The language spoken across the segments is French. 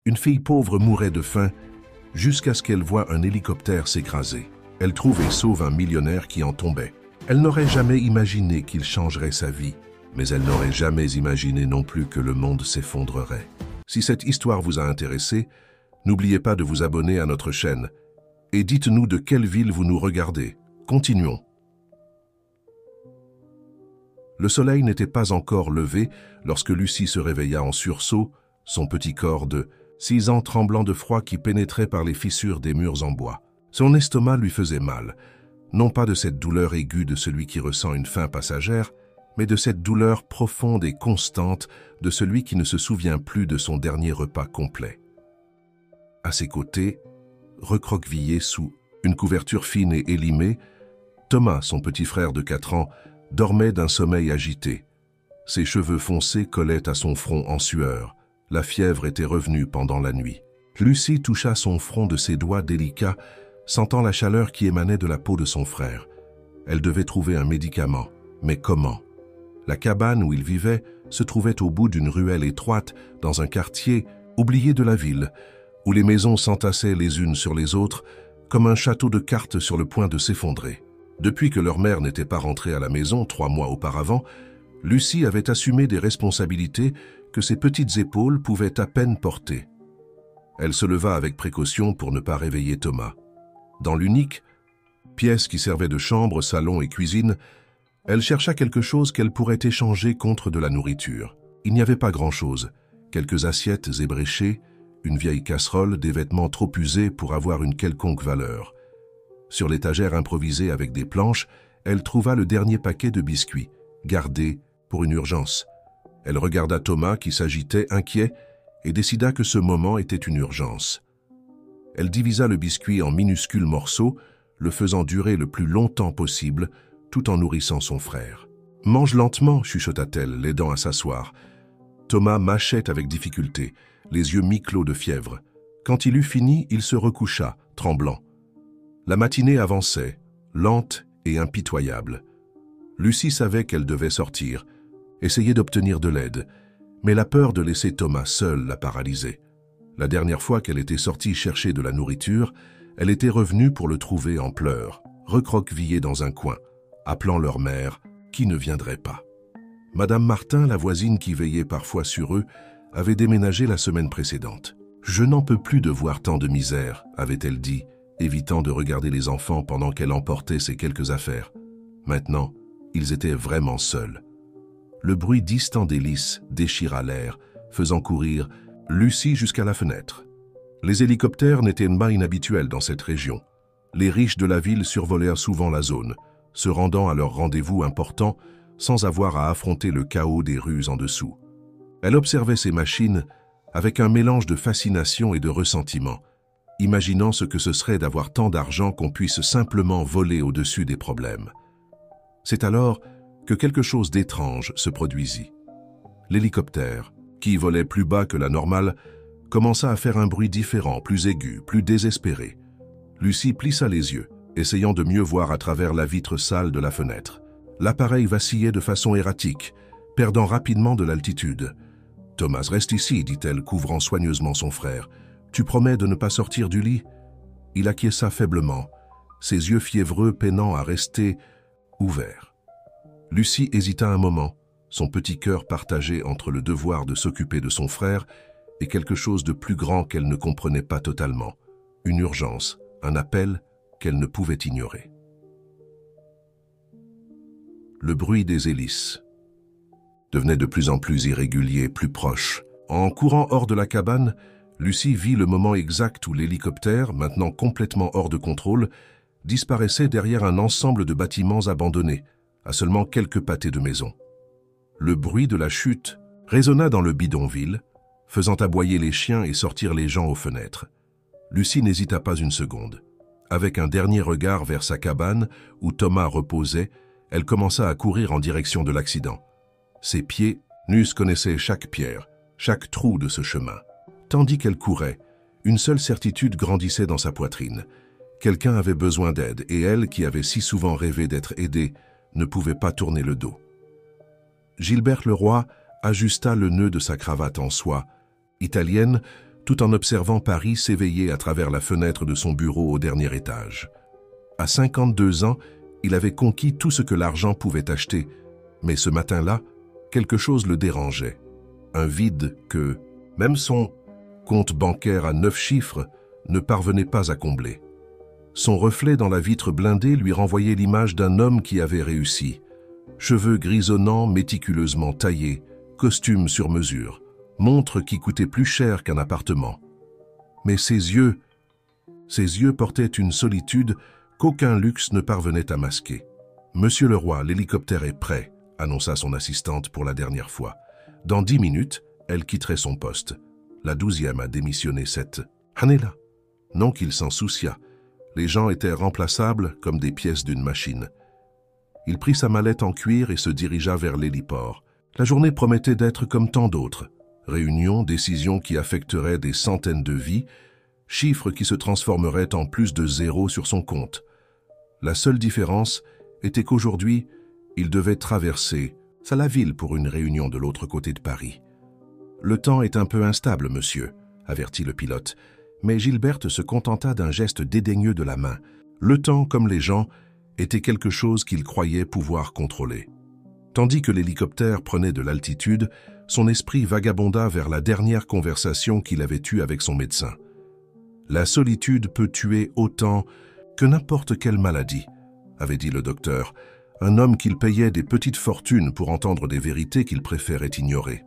Une fille pauvre mourait de faim jusqu'à ce qu'elle voie un hélicoptère s'écraser. Elle trouve et sauve un millionnaire qui en tombait. Elle n'aurait jamais imaginé qu'il changerait sa vie, mais elle n'aurait jamais imaginé non plus que le monde s'effondrerait. Si cette histoire vous a intéressé, n'oubliez pas de vous abonner à notre chaîne et dites-nous de quelle ville vous nous regardez. Continuons. Le soleil n'était pas encore levé lorsque Lucie se réveilla en sursaut, son petit corps de 6 ans tremblant de froid qui pénétrait par les fissures des murs en bois. Son estomac lui faisait mal, non pas de cette douleur aiguë de celui qui ressent une faim passagère, mais de cette douleur profonde et constante de celui qui ne se souvient plus de son dernier repas complet. À ses côtés, recroquevillé sous une couverture fine et élimée, Thomas, son petit frère de 4 ans, dormait d'un sommeil agité. Ses cheveux foncés collaient à son front en sueur. La fièvre était revenue pendant la nuit. Lucie toucha son front de ses doigts délicats, sentant la chaleur qui émanait de la peau de son frère. Elle devait trouver un médicament. Mais comment? La cabane où il vivait se trouvait au bout d'une ruelle étroite, dans un quartier oublié de la ville, où les maisons s'entassaient les unes sur les autres, comme un château de cartes sur le point de s'effondrer. Depuis que leur mère n'était pas rentrée à la maison 3 mois auparavant, Lucie avait assumé des responsabilités que ses petites épaules pouvaient à peine porter. Elle se leva avec précaution pour ne pas réveiller Thomas. Dans l'unique pièce qui servait de chambre, salon et cuisine, elle chercha quelque chose qu'elle pourrait échanger contre de la nourriture. Il n'y avait pas grand-chose. Quelques assiettes ébréchées, une vieille casserole, des vêtements trop usés pour avoir une quelconque valeur. Sur l'étagère improvisée avec des planches, elle trouva le dernier paquet de biscuits, gardé pour une urgence. Elle regarda Thomas qui s'agitait, inquiet, et décida que ce moment était une urgence. Elle divisa le biscuit en minuscules morceaux, le faisant durer le plus longtemps possible, tout en nourrissant son frère. « Mange lentement », chuchota-t-elle, l'aidant à s'asseoir. Thomas mâchait avec difficulté, les yeux mi-clos de fièvre. Quand il eut fini, il se recoucha, tremblant. La matinée avançait, lente et impitoyable. Lucie savait qu'elle devait sortir, essayer d'obtenir de l'aide, mais la peur de laisser Thomas seul la paralysait. La dernière fois qu'elle était sortie chercher de la nourriture, elle était revenue pour le trouver en pleurs, recroquevillé dans un coin, appelant leur mère, qui ne viendrait pas. Madame Martin, la voisine qui veillait parfois sur eux, avait déménagé la semaine précédente. « Je n'en peux plus de voir tant de misère », avait-elle dit, évitant de regarder les enfants pendant qu'elle emportait ses quelques affaires. Maintenant, ils étaient vraiment seuls. Le bruit distant d'hélices déchira l'air, faisant courir Lucie jusqu'à la fenêtre. Les hélicoptères n'étaient pas inhabituels dans cette région. Les riches de la ville survolèrent souvent la zone, se rendant à leur rendez-vous important sans avoir à affronter le chaos des rues en dessous. Elle observait ces machines avec un mélange de fascination et de ressentiment, imaginant ce que ce serait d'avoir tant d'argent qu'on puisse simplement voler au-dessus des problèmes. C'est alors que quelque chose d'étrange se produisit. L'hélicoptère, qui volait plus bas que la normale, commença à faire un bruit différent, plus aigu, plus désespéré. Lucie plissa les yeux, essayant de mieux voir à travers la vitre sale de la fenêtre. L'appareil vacillait de façon erratique, perdant rapidement de l'altitude. « Thomas, reste ici, dit-elle, couvrant soigneusement son frère. Tu promets de ne pas sortir du lit ?» Il acquiesça faiblement, ses yeux fiévreux peinant à rester ouverts. Lucie hésita un moment, son petit cœur partagé entre le devoir de s'occuper de son frère et quelque chose de plus grand qu'elle ne comprenait pas totalement, une urgence, un appel qu'elle ne pouvait ignorer. Le bruit des hélices devenait de plus en plus irrégulier, plus proche. En courant hors de la cabane, Lucie vit le moment exact où l'hélicoptère, maintenant complètement hors de contrôle, disparaissait derrière un ensemble de bâtiments abandonnés, à seulement quelques pâtés de maisons. Le bruit de la chute résonna dans le bidonville, faisant aboyer les chiens et sortir les gens aux fenêtres. Lucie n'hésita pas une seconde. Avec un dernier regard vers sa cabane, où Thomas reposait, elle commença à courir en direction de l'accident. Ses pieds nus connaissaient chaque pierre, chaque trou de ce chemin. Tandis qu'elle courait, une seule certitude grandissait dans sa poitrine. Quelqu'un avait besoin d'aide, et elle, qui avait si souvent rêvé d'être aidée, ne pouvait pas tourner le dos. Gilberte Leroy ajusta le nœud de sa cravate en soie, italienne, tout en observant Paris s'éveiller à travers la fenêtre de son bureau au dernier étage. À 52 ans, il avait conquis tout ce que l'argent pouvait acheter, mais ce matin-là, quelque chose le dérangeait. Un vide que, même son compte bancaire à 9 chiffres, ne parvenait pas à combler. Son reflet dans la vitre blindée lui renvoyait l'image d'un homme qui avait réussi. Cheveux grisonnants, méticuleusement taillés, costume sur mesure, montre qui coûtait plus cher qu'un appartement. Mais ses yeux portaient une solitude qu'aucun luxe ne parvenait à masquer. « Monsieur le roi, l'hélicoptère est prêt », annonça son assistante pour la dernière fois. Dans 10 minutes, elle quitterait son poste. La 12e a démissionné cette année-là. Non qu'il s'en souciât. Les gens étaient remplaçables comme des pièces d'une machine. Il prit sa mallette en cuir et se dirigea vers l'héliport. La journée promettait d'être comme tant d'autres. Réunions, décisions qui affecteraient des centaines de vies, chiffres qui se transformeraient en plus de zéro sur son compte. La seule différence était qu'aujourd'hui, il devait traverser la ville pour une réunion de l'autre côté de Paris. « Le temps est un peu instable, monsieur », avertit le pilote, mais Gilberte se contenta d'un geste dédaigneux de la main. Le temps, comme les gens, était quelque chose qu'il croyait pouvoir contrôler. Tandis que l'hélicoptère prenait de l'altitude, son esprit vagabonda vers la dernière conversation qu'il avait eue avec son médecin. La solitude peut tuer autant que n'importe quelle maladie, avait dit le docteur, un homme qu'il payait des petites fortunes pour entendre des vérités qu'il préférait ignorer.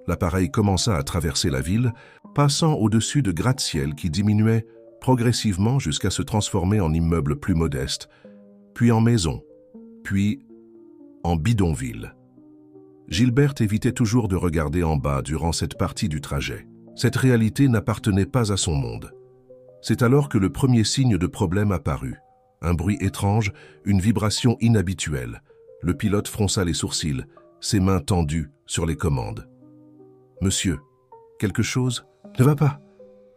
L'appareil commença à traverser la ville, passant au-dessus de gratte-ciel qui diminuaient progressivement jusqu'à se transformer en immeubles plus modestes, puis en maisons, puis en bidonville. Gilberte évitait toujours de regarder en bas durant cette partie du trajet. Cette réalité n'appartenait pas à son monde. C'est alors que le premier signe de problème apparut. Un bruit étrange, une vibration inhabituelle. Le pilote fronça les sourcils, ses mains tendues sur les commandes. « Monsieur, quelque chose ne va pas ?»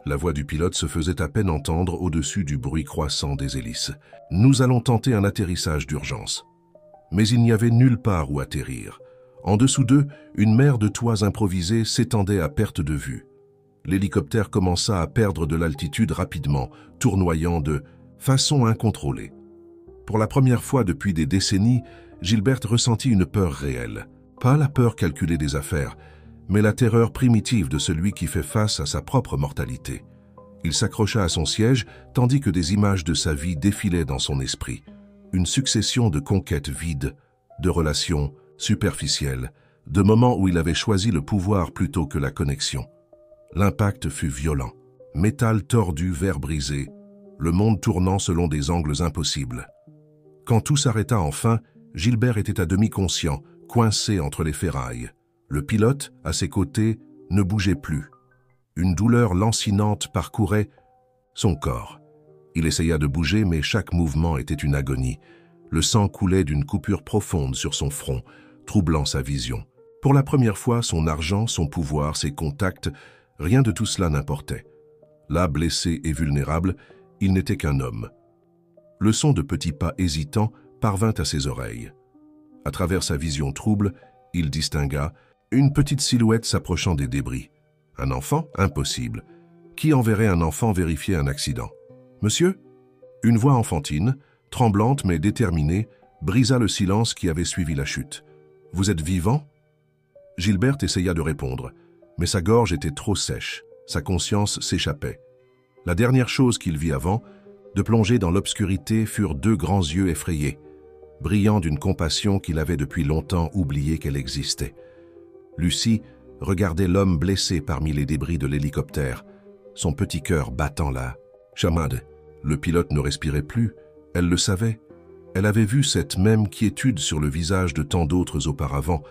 La voix du pilote se faisait à peine entendre au-dessus du bruit croissant des hélices. « Nous allons tenter un atterrissage d'urgence. » Mais il n'y avait nulle part où atterrir. En dessous d'eux, une mer de toits improvisés s'étendait à perte de vue. L'hélicoptère commença à perdre de l'altitude rapidement, tournoyant de façon incontrôlée. Pour la première fois depuis des décennies, Gilberte ressentit une peur réelle. Pas la peur calculée des affaires, mais la terreur primitive de celui qui fait face à sa propre mortalité. Il s'accrocha à son siège, tandis que des images de sa vie défilaient dans son esprit. Une succession de conquêtes vides, de relations superficielles, de moments où il avait choisi le pouvoir plutôt que la connexion. L'impact fut violent. Métal tordu, verre brisé, le monde tournant selon des angles impossibles. Quand tout s'arrêta enfin, Gilbert était à demi conscient, coincé entre les ferrailles. Le pilote, à ses côtés, ne bougeait plus. Une douleur lancinante parcourait son corps. Il essaya de bouger, mais chaque mouvement était une agonie. Le sang coulait d'une coupure profonde sur son front, troublant sa vision. Pour la première fois, son argent, son pouvoir, ses contacts, rien de tout cela n'importait. Là, blessé et vulnérable, il n'était qu'un homme. Le son de petits pas hésitants parvint à ses oreilles. À travers sa vision trouble, il distingua une petite silhouette s'approchant des débris. Un enfant? Impossible. Qui enverrait un enfant vérifier un accident? « Monsieur ?» Une voix enfantine, tremblante mais déterminée, brisa le silence qui avait suivi la chute. « Vous êtes vivant ?» Gilberte essaya de répondre, mais sa gorge était trop sèche, sa conscience s'échappait. La dernière chose qu'il vit avant de plonger dans l'obscurité furent deux grands yeux effrayés, brillants d'une compassion qu'il avait depuis longtemps oublié qu'elle existait. Lucie regardait l'homme blessé parmi les débris de l'hélicoptère, son petit cœur battant là. Chamade. Le pilote ne respirait plus, elle le savait. Elle avait vu cette même quiétude sur le visage de tant d'autres auparavant,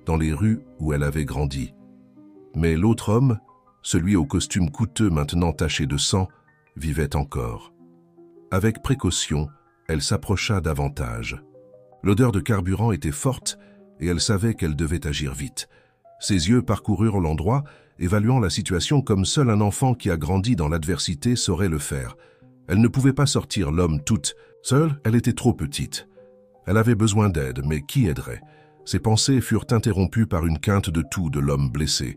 dans les rues où elle avait grandi. Mais l'autre homme, celui au costume coûteux maintenant taché de sang, vivait encore. Avec précaution, elle s'approcha davantage. L'odeur de carburant était forte et elle savait qu'elle devait agir vite. Ses yeux parcoururent l'endroit, évaluant la situation comme seul un enfant qui a grandi dans l'adversité saurait le faire. Elle ne pouvait pas sortir l'homme toute seule, elle était trop petite. Elle avait besoin d'aide, mais qui aiderait? Ses pensées furent interrompues par une quinte de toux de l'homme blessé.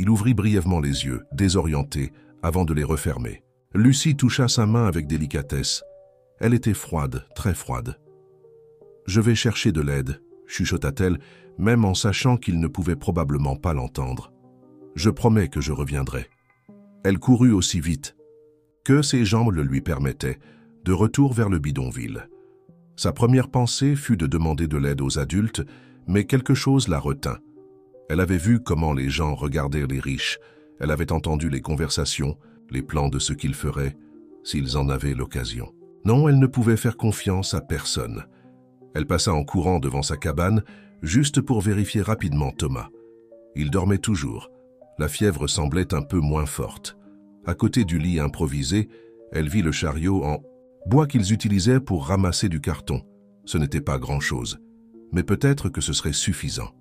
Il ouvrit brièvement les yeux, désorienté, avant de les refermer. Lucie toucha sa main avec délicatesse. Elle était froide, très froide. « Je vais chercher de l'aide », chuchota-t-elle, même en sachant qu'il ne pouvait probablement pas l'entendre. « Je promets que je reviendrai. » Elle courut aussi vite que ses jambes le lui permettaient, de retour vers le bidonville. Sa première pensée fut de demander de l'aide aux adultes, mais quelque chose la retint. Elle avait vu comment les gens regardaient les riches, elle avait entendu les conversations, les plans de ce qu'ils feraient, s'ils en avaient l'occasion. Non, elle ne pouvait faire confiance à personne. Elle passa en courant devant sa cabane, juste pour vérifier rapidement Thomas. Il dormait toujours. La fièvre semblait un peu moins forte. À côté du lit improvisé, elle vit le chariot en bois qu'ils utilisaient pour ramasser du carton. Ce n'était pas grand-chose, mais peut-être que ce serait suffisant.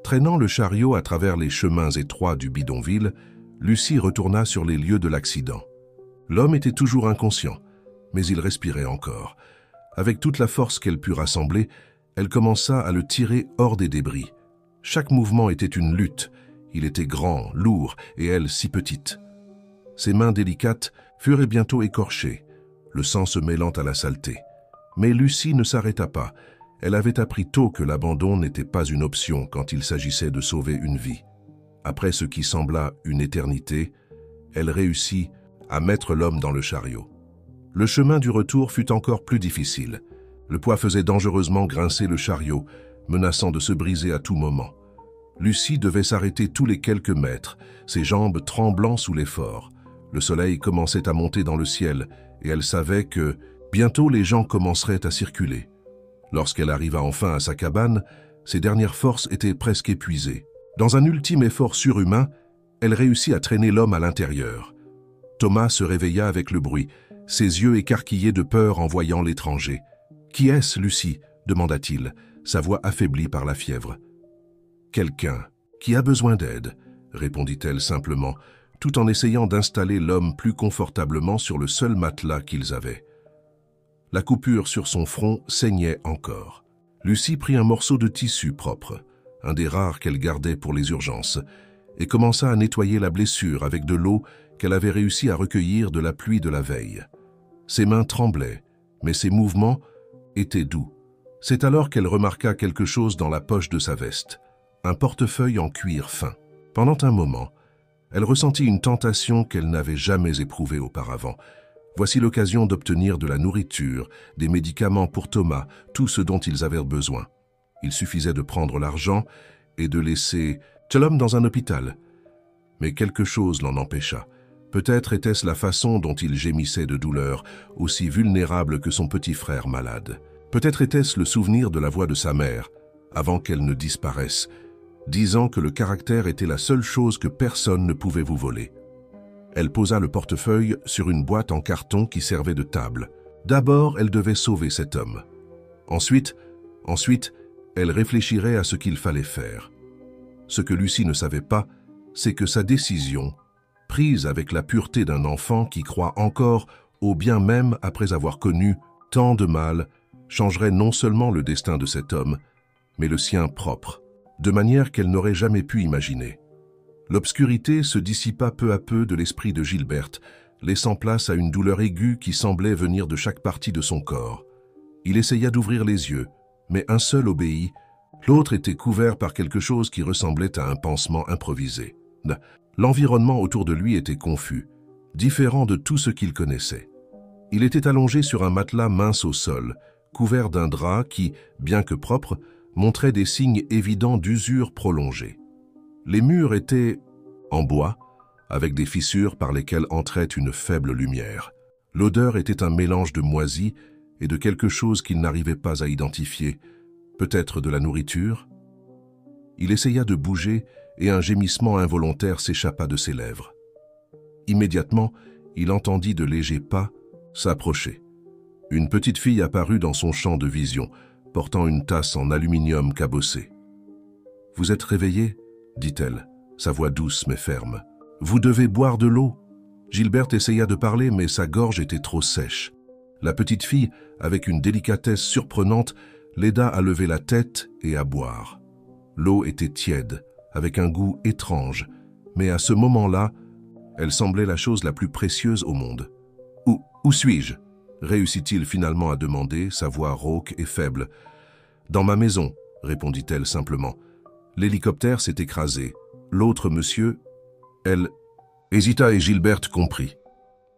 Traînant le chariot à travers les chemins étroits du bidonville, Lucie retourna sur les lieux de l'accident. L'homme était toujours inconscient, mais il respirait encore. Avec toute la force qu'elle put rassembler, elle commença à le tirer hors des débris. Chaque mouvement était une lutte. Il était grand, lourd, et elle si petite. Ses mains délicates furent bientôt écorchées, le sang se mêlant à la saleté. Mais Lucie ne s'arrêta pas. Elle avait appris tôt que l'abandon n'était pas une option quand il s'agissait de sauver une vie. Après ce qui sembla une éternité, elle réussit à mettre l'homme dans le chariot. Le chemin du retour fut encore plus difficile. Le poids faisait dangereusement grincer le chariot, menaçant de se briser à tout moment. Lucie devait s'arrêter tous les quelques mètres, ses jambes tremblant sous l'effort. Le soleil commençait à monter dans le ciel et elle savait que bientôt les gens commenceraient à circuler. Lorsqu'elle arriva enfin à sa cabane, ses dernières forces étaient presque épuisées. Dans un ultime effort surhumain, elle réussit à traîner l'homme à l'intérieur. Thomas se réveilla avec le bruit, ses yeux écarquillés de peur en voyant l'étranger. « Qui est-ce, Lucie ?» demanda-t-il, sa voix affaiblie par la fièvre. « Quelqu'un qui a besoin d'aide », répondit-elle simplement, tout en essayant d'installer l'homme plus confortablement sur le seul matelas qu'ils avaient. La coupure sur son front saignait encore. Lucie prit un morceau de tissu propre, un des rares qu'elle gardait pour les urgences, et commença à nettoyer la blessure avec de l'eau qu'elle avait réussi à recueillir de la pluie de la veille. Ses mains tremblaient, mais ses mouvements étaient doux. C'est alors qu'elle remarqua quelque chose dans la poche de sa veste, un portefeuille en cuir fin. Pendant un moment, elle ressentit une tentation qu'elle n'avait jamais éprouvée auparavant. Voici l'occasion d'obtenir de la nourriture, des médicaments pour Thomas, tout ce dont ils avaient besoin. Il suffisait de prendre l'argent et de laisser l'homme dans un hôpital. Mais quelque chose l'en empêcha. Peut-être était-ce la façon dont il gémissait de douleur, aussi vulnérable que son petit frère malade. Peut-être était-ce le souvenir de la voix de sa mère, avant qu'elle ne disparaisse, disant que le caractère était la seule chose que personne ne pouvait vous voler. Elle posa le portefeuille sur une boîte en carton qui servait de table. D'abord, elle devait sauver cet homme. Ensuite, elle réfléchirait à ce qu'il fallait faire. Ce que Lucie ne savait pas, c'est que sa décision, prise avec la pureté d'un enfant qui croit encore au bien même après avoir connu tant de mal, changerait non seulement le destin de cet homme, mais le sien propre, de manière qu'elle n'aurait jamais pu imaginer. L'obscurité se dissipa peu à peu de l'esprit de Gilberte, laissant place à une douleur aiguë qui semblait venir de chaque partie de son corps. Il essaya d'ouvrir les yeux, mais un seul obéit, l'autre était couvert par quelque chose qui ressemblait à un pansement improvisé. L'environnement autour de lui était confus, différent de tout ce qu'il connaissait. Il était allongé sur un matelas mince au sol, couvert d'un drap qui, bien que propre, montrait des signes évidents d'usure prolongée. Les murs étaient en bois, avec des fissures par lesquelles entrait une faible lumière. L'odeur était un mélange de moisi et de quelque chose qu'il n'arrivait pas à identifier, peut-être de la nourriture. Il essaya de bouger et un gémissement involontaire s'échappa de ses lèvres. Immédiatement, il entendit de légers pas s'approcher. Une petite fille apparut dans son champ de vision, portant une tasse en aluminium cabossée. « Vous êtes réveillé ?» dit-elle, sa voix douce mais ferme. « Vous devez boire de l'eau. » Gilberte essaya de parler, mais sa gorge était trop sèche. La petite fille, avec une délicatesse surprenante, l'aida à lever la tête et à boire. L'eau était tiède, avec un goût étrange, Mais à ce moment-là, elle semblait la chose la plus précieuse au monde. « Où suis-je » réussit-il finalement à demander, sa voix rauque et faible. « Dans ma maison », répondit-elle simplement. L'hélicoptère s'est écrasé. L'autre monsieur, elle hésita et Gilberte comprit.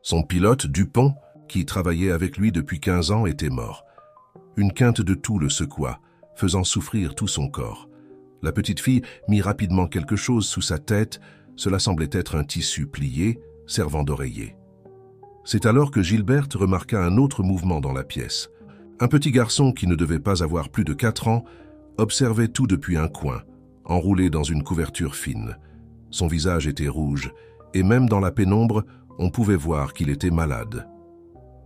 Son pilote, Dupont, qui travaillait avec lui depuis 15 ans, était mort. Une quinte de toux le secoua, faisant souffrir tout son corps. La petite fille mit rapidement quelque chose sous sa tête, cela semblait être un tissu plié, servant d'oreiller. C'est alors que Gilberte remarqua un autre mouvement dans la pièce. Un petit garçon qui ne devait pas avoir plus de 4 ans observait tout depuis un coin, enroulé dans une couverture fine. Son visage était rouge, et même dans la pénombre, on pouvait voir qu'il était malade.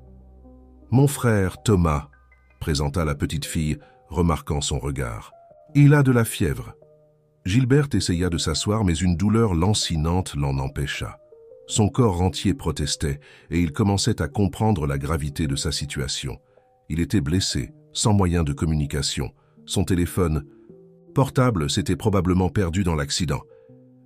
« Mon frère, Thomas », présenta la petite fille, remarquant son regard. « Il a de la fièvre. » Gilberte essaya de s'asseoir, mais une douleur lancinante l'en empêcha. Son corps entier protestait, et il commençait à comprendre la gravité de sa situation. Il était blessé, sans moyen de communication. Son téléphone portable s'était probablement perdu dans l'accident,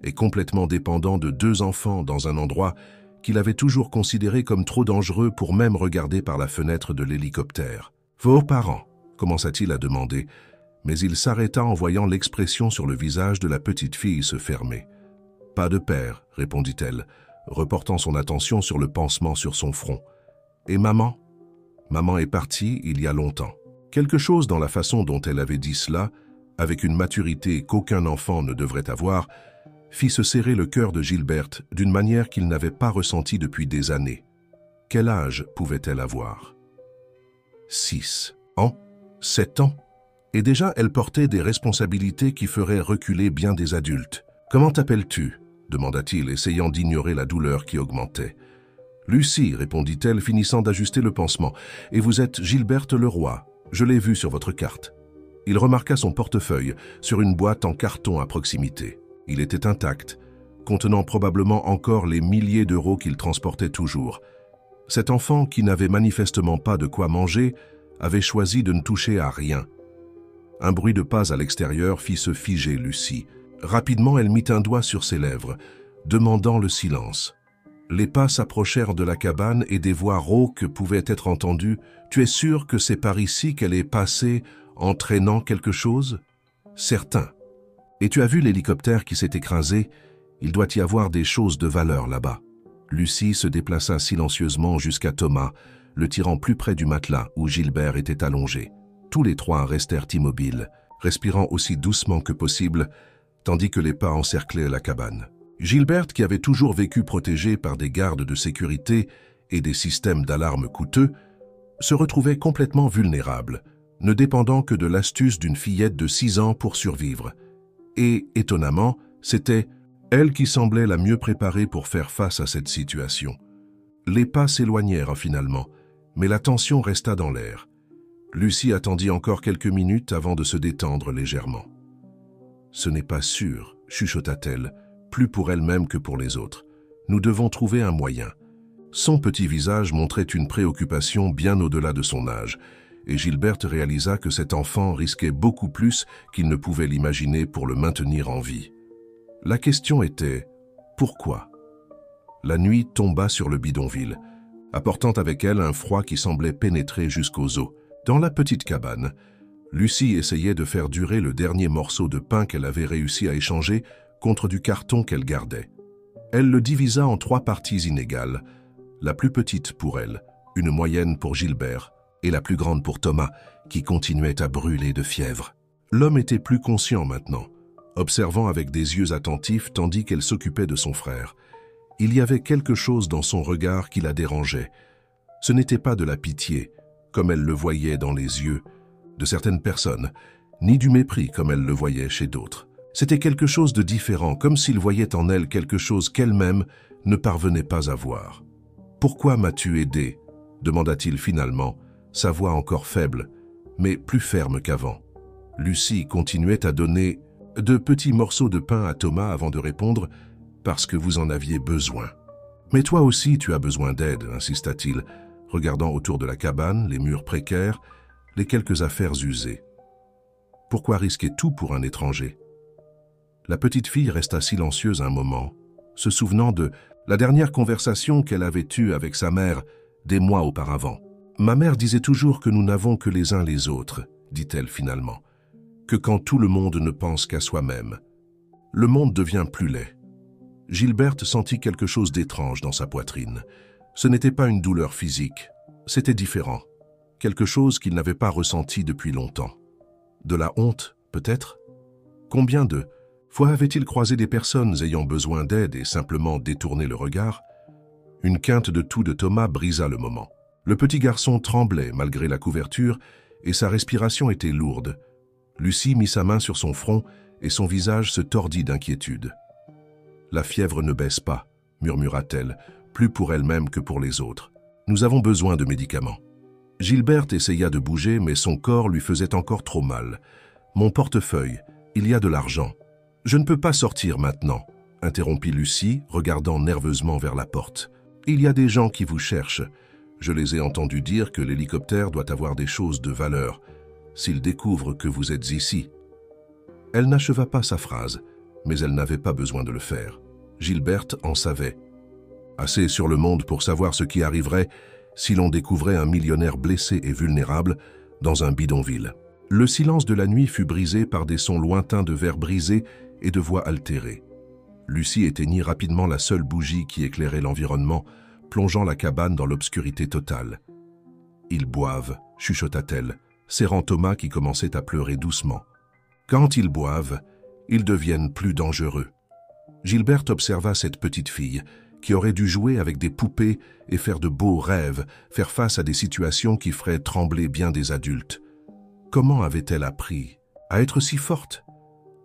et complètement dépendant de 2 enfants dans un endroit qu'il avait toujours considéré comme trop dangereux pour même regarder par la fenêtre de l'hélicoptère. « Vos parents ?» commença-t-il à demander, mais il s'arrêta en voyant l'expression sur le visage de la petite fille se fermer. « Pas de père », répondit-elle, reportant son attention sur le pansement sur son front. « Et maman ?»« Maman est partie il y a longtemps. » Quelque chose dans la façon dont elle avait dit cela, avec une maturité qu'aucun enfant ne devrait avoir, fit se serrer le cœur de Gilberte d'une manière qu'il n'avait pas ressentie depuis des années. Quel âge pouvait-elle avoir? 6 ans, 7 ans. Et déjà, elle portait des responsabilités qui feraient reculer bien des adultes. « Comment t'appelles-tu » demanda-t-il, essayant d'ignorer la douleur qui augmentait. « Lucie » répondit-elle, finissant d'ajuster le pansement. « Et vous êtes Gilberte Leroy. Je l'ai vu sur votre carte. » Il remarqua son portefeuille sur une boîte en carton à proximité. Il était intact, contenant probablement encore les milliers d'euros qu'il transportait toujours. Cet enfant, qui n'avait manifestement pas de quoi manger, avait choisi de ne toucher à rien. Un bruit de pas à l'extérieur fit se figer Lucie. Rapidement, elle mit un doigt sur ses lèvres, demandant le silence. Les pas s'approchèrent de la cabane et des voix rauques pouvaient être entendues. « Tu es sûr que c'est par ici qu'elle est passée en traînant quelque chose ?»« Certain. » « Et tu as vu l'hélicoptère qui s'est écrasé? Il doit y avoir des choses de valeur là-bas. » Lucie se déplaça silencieusement jusqu'à Thomas, le tirant plus près du matelas où Gilbert était allongé. Tous les 3 restèrent immobiles, respirant aussi doucement que possible, tandis que les pas encerclaient la cabane. Gilberte, qui avait toujours vécu protégée par des gardes de sécurité et des systèmes d'alarme coûteux, se retrouvait complètement vulnérable, ne dépendant que de l'astuce d'une fillette de 6 ans pour survivre. Et, étonnamment, c'était elle qui semblait la mieux préparée pour faire face à cette situation. Les pas s'éloignèrent finalement, mais la tension resta dans l'air. Lucie attendit encore quelques minutes avant de se détendre légèrement. « Ce n'est pas sûr », chuchota-t-elle, plus pour elle-même que pour les autres. « Nous devons trouver un moyen. » Son petit visage montrait une préoccupation bien au-delà de son âge, et Gilberte réalisa que cet enfant risquait beaucoup plus qu'il ne pouvait l'imaginer pour le maintenir en vie. La question était « Pourquoi ?» La nuit tomba sur le bidonville, apportant avec elle un froid qui semblait pénétrer jusqu'aux os. Dans la petite cabane, Lucie essayait de faire durer le dernier morceau de pain qu'elle avait réussi à échanger contre du carton qu'elle gardait. Elle le divisa en 3 parties inégales, la plus petite pour elle, une moyenne pour Gilbert, et la plus grande pour Thomas, qui continuait à brûler de fièvre. L'homme était plus conscient maintenant, observant avec des yeux attentifs tandis qu'elle s'occupait de son frère. Il y avait quelque chose dans son regard qui la dérangeait. Ce n'était pas de la pitié, comme elle le voyait dans les yeux de certaines personnes, ni du mépris comme elle le voyait chez d'autres. C'était quelque chose de différent, comme s'il voyait en elle quelque chose qu'elle-même ne parvenait pas à voir. « Pourquoi m'as-tu aidé ?» demanda-t-il finalement, sa voix encore faible, mais plus ferme qu'avant. Lucie continuait à donner de petits morceaux de pain à Thomas avant de répondre « Parce que vous en aviez besoin. »« Mais toi aussi tu as besoin d'aide, » insista-t-il, regardant autour de la cabane, les murs précaires, les quelques affaires usées. Pourquoi risquer tout pour un étranger? La petite fille resta silencieuse un moment, se souvenant de la dernière conversation qu'elle avait eue avec sa mère des mois auparavant. « Ma mère disait toujours que nous n'avons que les uns les autres, dit-elle finalement, que quand tout le monde ne pense qu'à soi-même, le monde devient plus laid. » Gilberte sentit quelque chose d'étrange dans sa poitrine. Ce n'était pas une douleur physique, c'était différent, quelque chose qu'il n'avait pas ressenti depuis longtemps. De la honte, peut-être? Combien de fois avait-il croisé des personnes ayant besoin d'aide et simplement détourné le regard? Une quinte de toux de Thomas brisa le moment. Le petit garçon tremblait malgré la couverture et sa respiration était lourde. Lucie mit sa main sur son front et son visage se tordit d'inquiétude. « La fièvre ne baisse pas, » murmura-t-elle, plus pour elle-même que pour les autres. « Nous avons besoin de médicaments. » Gilberte essaya de bouger, mais son corps lui faisait encore trop mal. « Mon portefeuille, il y a de l'argent. »« Je ne peux pas sortir maintenant, » interrompit Lucie, regardant nerveusement vers la porte. « Il y a des gens qui vous cherchent. Je les ai entendus dire que l'hélicoptère doit avoir des choses de valeur, s'ils découvrent que vous êtes ici. » Elle n'acheva pas sa phrase, mais elle n'avait pas besoin de le faire. Gilberte en savait. Assez sur le monde pour savoir ce qui arriverait si l'on découvrait un millionnaire blessé et vulnérable dans un bidonville. Le silence de la nuit fut brisé par des sons lointains de verres brisés et de voix altérées. Lucie éteignit rapidement la seule bougie qui éclairait l'environnement, plongeant la cabane dans l'obscurité totale. « Ils boivent », chuchota-t-elle, serrant Thomas qui commençait à pleurer doucement. « Quand ils boivent, ils deviennent plus dangereux. » Gilberte observa cette petite fille qui aurait dû jouer avec des poupées et faire de beaux rêves, faire face à des situations qui feraient trembler bien des adultes. Comment avait-elle appris à être si forte?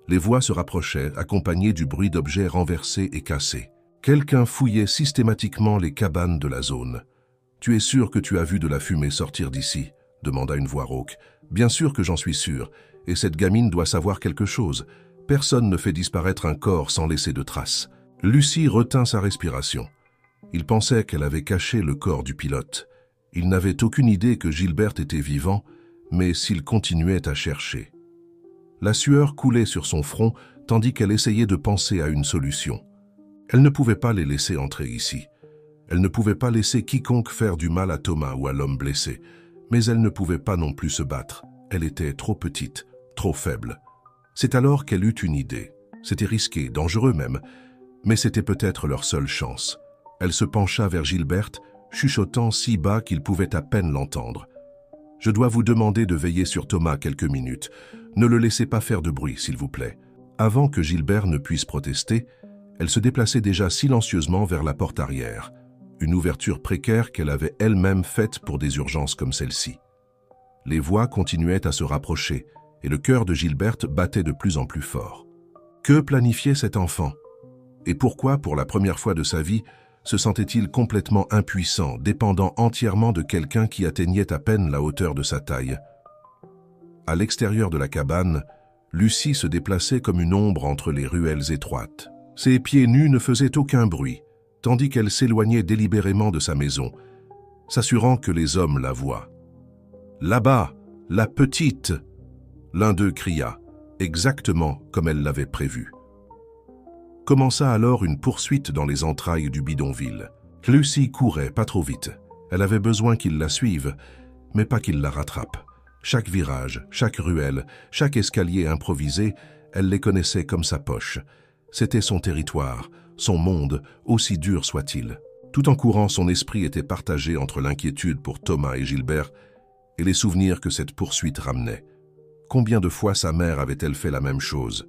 Les voix se rapprochaient, accompagnées du bruit d'objets renversés et cassés. Quelqu'un fouillait systématiquement les cabanes de la zone. « Tu es sûr que tu as vu de la fumée sortir d'ici ?» demanda une voix rauque. « Bien sûr que j'en suis sûr, et cette gamine doit savoir quelque chose. Personne ne fait disparaître un corps sans laisser de traces. » Lucie retint sa respiration. Il pensait qu'elle avait caché le corps du pilote. Il n'avait aucune idée que Gilberte était vivant, mais s'il continuait à chercher. La sueur coulait sur son front, tandis qu'elle essayait de penser à une solution. Elle ne pouvait pas les laisser entrer ici. Elle ne pouvait pas laisser quiconque faire du mal à Thomas ou à l'homme blessé. Mais elle ne pouvait pas non plus se battre. Elle était trop petite, trop faible. C'est alors qu'elle eut une idée. C'était risqué, dangereux même, mais c'était peut-être leur seule chance. Elle se pencha vers Gilberte, chuchotant si bas qu'il pouvait à peine l'entendre. « Je dois vous demander de veiller sur Thomas quelques minutes. Ne le laissez pas faire de bruit, s'il vous plaît. » Avant que Gilbert ne puisse protester, elle se déplaçait déjà silencieusement vers la porte arrière, une ouverture précaire qu'elle avait elle-même faite pour des urgences comme celle-ci. Les voix continuaient à se rapprocher, et le cœur de Gilberte battait de plus en plus fort. Que planifiait cet enfant? Et pourquoi, pour la première fois de sa vie, se sentait-il complètement impuissant, dépendant entièrement de quelqu'un qui atteignait à peine la hauteur de sa taille? À l'extérieur de la cabane, Lucie se déplaçait comme une ombre entre les ruelles étroites. Ses pieds nus ne faisaient aucun bruit, tandis qu'elle s'éloignait délibérément de sa maison, s'assurant que les hommes la voient. « Là-bas, la petite !» L'un d'eux cria, exactement comme elle l'avait prévu. Commença alors une poursuite dans les entrailles du bidonville. Lucie courait, pas trop vite. Elle avait besoin qu'il la suive, mais pas qu'il la rattrape. Chaque virage, chaque ruelle, chaque escalier improvisé, elle les connaissait comme sa poche. C'était son territoire, son monde, aussi dur soit-il. Tout en courant, son esprit était partagé entre l'inquiétude pour Thomas et Gilbert et les souvenirs que cette poursuite ramenait. Combien de fois sa mère avait-elle fait la même chose?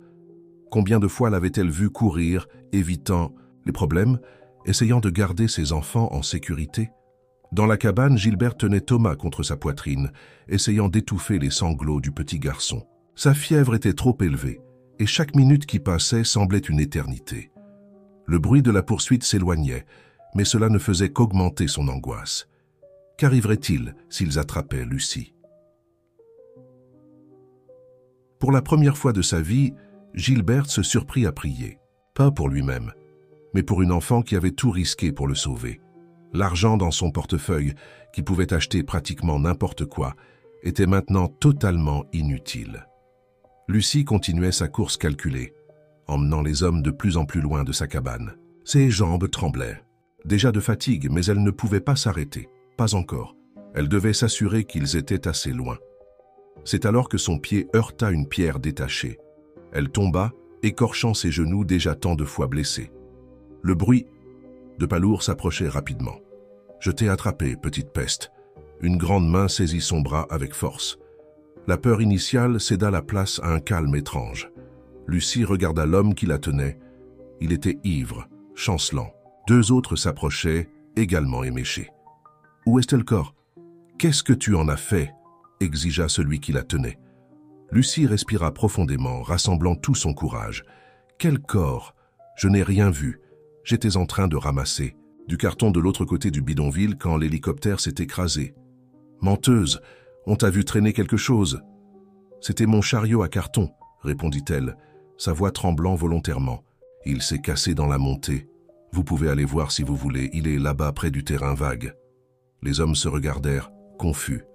Combien de fois l'avait-elle vu courir, évitant les problèmes, essayant de garder ses enfants en sécurité? Dans la cabane, Gilbert tenait Thomas contre sa poitrine, essayant d'étouffer les sanglots du petit garçon. Sa fièvre était trop élevée, et chaque minute qui passait semblait une éternité. Le bruit de la poursuite s'éloignait, mais cela ne faisait qu'augmenter son angoisse. Qu'arriverait-il s'ils attrapaient Lucie? Pour la première fois de sa vie, Gilbert se surprit à prier, pas pour lui-même, mais pour une enfant qui avait tout risqué pour le sauver. L'argent dans son portefeuille, qui pouvait acheter pratiquement n'importe quoi, était maintenant totalement inutile. Lucie continuait sa course calculée, emmenant les hommes de plus en plus loin de sa cabane. Ses jambes tremblaient. Déjà de fatigue, mais elle ne pouvait pas s'arrêter. Pas encore. Elle devait s'assurer qu'ils étaient assez loin. C'est alors que son pied heurta une pierre détachée. Elle tomba, écorchant ses genoux déjà tant de fois blessés. Le bruit de pas lourd s'approchait rapidement. « Je t'ai attrapé, petite peste. » Une grande main saisit son bras avec force. La peur initiale céda la place à un calme étrange. Lucie regarda l'homme qui la tenait. Il était ivre, chancelant. Deux autres s'approchaient, également éméchés. « Où est-elle le corps? Qu'est-ce que tu en as fait ?» exigea celui qui la tenait. Lucie respira profondément, rassemblant tout son courage. « Quel corps? Je n'ai rien vu. J'étais en train de ramasser du carton de l'autre côté du bidonville quand l'hélicoptère s'est écrasé. Menteuse, on t'a vu traîner quelque chose. »« C'était mon chariot à carton, » répondit-elle, sa voix tremblant volontairement. « Il s'est cassé dans la montée. Vous pouvez aller voir si vous voulez, il est là-bas près du terrain vague. » Les hommes se regardèrent, confus.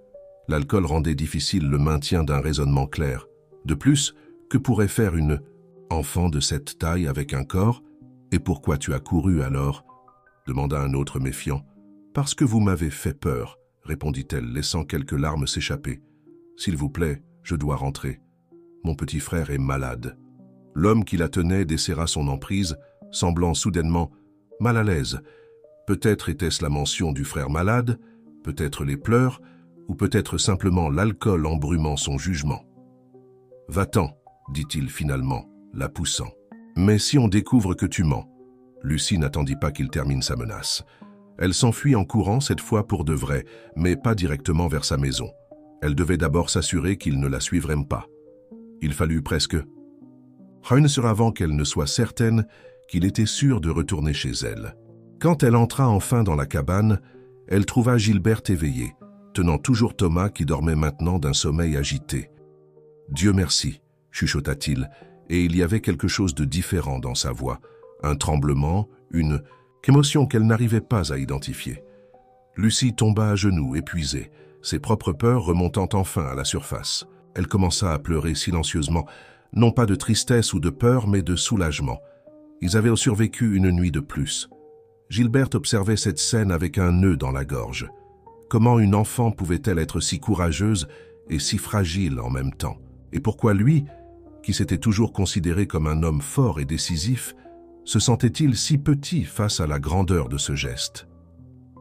L'alcool rendait difficile le maintien d'un raisonnement clair. De plus, que pourrait faire une enfant de cette taille avec un corps? Et pourquoi tu as couru alors? Demanda un autre méfiant. Parce que vous m'avez fait peur, répondit-elle, laissant quelques larmes s'échapper. S'il vous plaît, je dois rentrer. Mon petit frère est malade. L'homme qui la tenait desserra son emprise, semblant soudainement mal à l'aise. Peut-être était-ce la mention du frère malade, peut-être les pleurs, ou peut-être simplement l'alcool embrumant son jugement. « Va-t'en, dit-il finalement, la poussant. « Mais si on découvre que tu mens ?» Lucie n'attendit pas qu'il termine sa menace. Elle s'enfuit en courant cette fois pour de vrai, mais pas directement vers sa maison. Elle devait d'abord s'assurer qu'il ne la suivrait pas. Il fallut presque une heure avant qu'elle ne soit certaine qu'il était sûr de retourner chez elle. Quand elle entra enfin dans la cabane, elle trouva Gilberte éveillée, tenant toujours Thomas qui dormait maintenant d'un sommeil agité. « Dieu merci », chuchota-t-il, et il y avait quelque chose de différent dans sa voix, un tremblement, une émotion qu'elle n'arrivait pas à identifier. Lucie tomba à genoux, épuisée, ses propres peurs remontant enfin à la surface. Elle commença à pleurer silencieusement, non pas de tristesse ou de peur, mais de soulagement. Ils avaient survécu une nuit de plus. Gilberte observait cette scène avec un nœud dans la gorge. Comment une enfant pouvait-elle être si courageuse et si fragile en même temps? Et pourquoi lui, qui s'était toujours considéré comme un homme fort et décisif, se sentait-il si petit face à la grandeur de ce geste?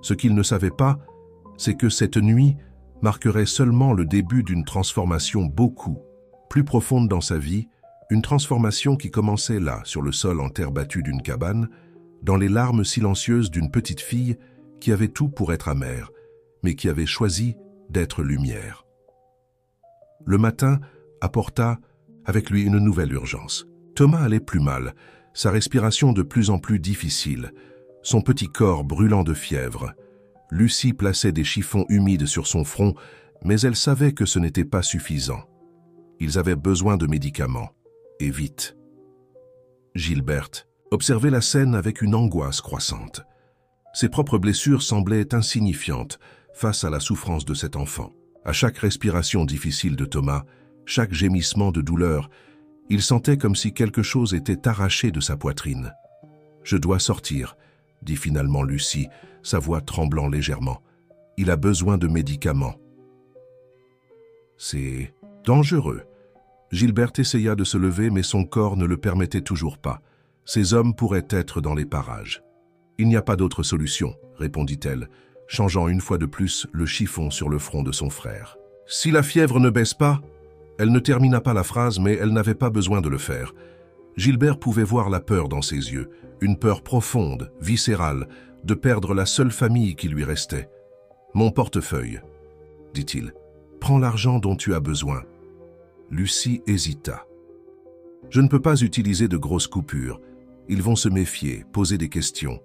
Ce qu'il ne savait pas, c'est que cette nuit marquerait seulement le début d'une transformation beaucoup plus profonde dans sa vie, une transformation qui commençait là, sur le sol en terre battue d'une cabane, dans les larmes silencieuses d'une petite fille qui avait tout pour être amère, mais qui avait choisi d'être lumière. Le matin apporta avec lui une nouvelle urgence. Thomas allait plus mal, sa respiration de plus en plus difficile, son petit corps brûlant de fièvre. Lucie plaçait des chiffons humides sur son front, mais elle savait que ce n'était pas suffisant. Ils avaient besoin de médicaments, et vite. Gilberte observait la scène avec une angoisse croissante. Ses propres blessures semblaient insignifiantes face à la souffrance de cet enfant. À chaque respiration difficile de Thomas, chaque gémissement de douleur, il sentait comme si quelque chose était arraché de sa poitrine. « Je dois sortir », dit finalement Lucie, sa voix tremblant légèrement. « Il a besoin de médicaments. » C'est dangereux. Gilberte essaya de se lever, mais son corps ne le permettait toujours pas. Ces hommes pourraient être dans les parages. « Il n'y a pas d'autre solution, » répondit-elle, changeant une fois de plus le chiffon sur le front de son frère. « Si la fièvre ne baisse pas ?» Elle ne termina pas la phrase, mais elle n'avait pas besoin de le faire. Gilbert pouvait voir la peur dans ses yeux, une peur profonde, viscérale, de perdre la seule famille qui lui restait. « Mon portefeuille, » dit-il. « Prends l'argent dont tu as besoin. » Lucie hésita. « Je ne peux pas utiliser de grosses coupures. Ils vont se méfier, poser des questions.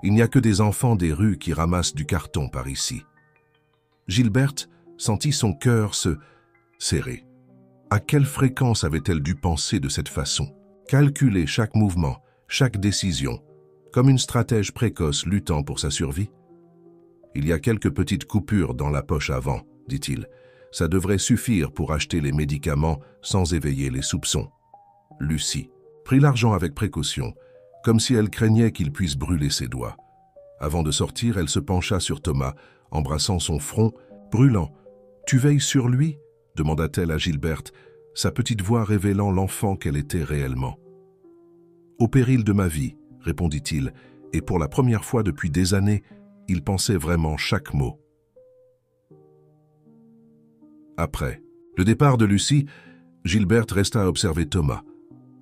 Il n'y a que des enfants des rues qui ramassent du carton par ici. » Gilberte sentit son cœur se serrer. À quelle fréquence avait-elle dû penser de cette façon? Calculer chaque mouvement, chaque décision, comme une stratège précoce luttant pour sa survie? « Il y a quelques petites coupures dans la poche avant, » dit-il. « Ça devrait suffire pour acheter les médicaments sans éveiller les soupçons. » Lucie prit l'argent avec précaution, comme si elle craignait qu'il puisse brûler ses doigts. Avant de sortir, elle se pencha sur Thomas, embrassant son front, brûlant. « Tu veilles sur lui ?» demanda-t-elle à Gilberte, sa petite voix révélant l'enfant qu'elle était réellement. « Au péril de ma vie, » répondit-il, et pour la première fois depuis des années, il pensait vraiment chaque mot. Après le départ de Lucie, Gilberte resta à observer Thomas.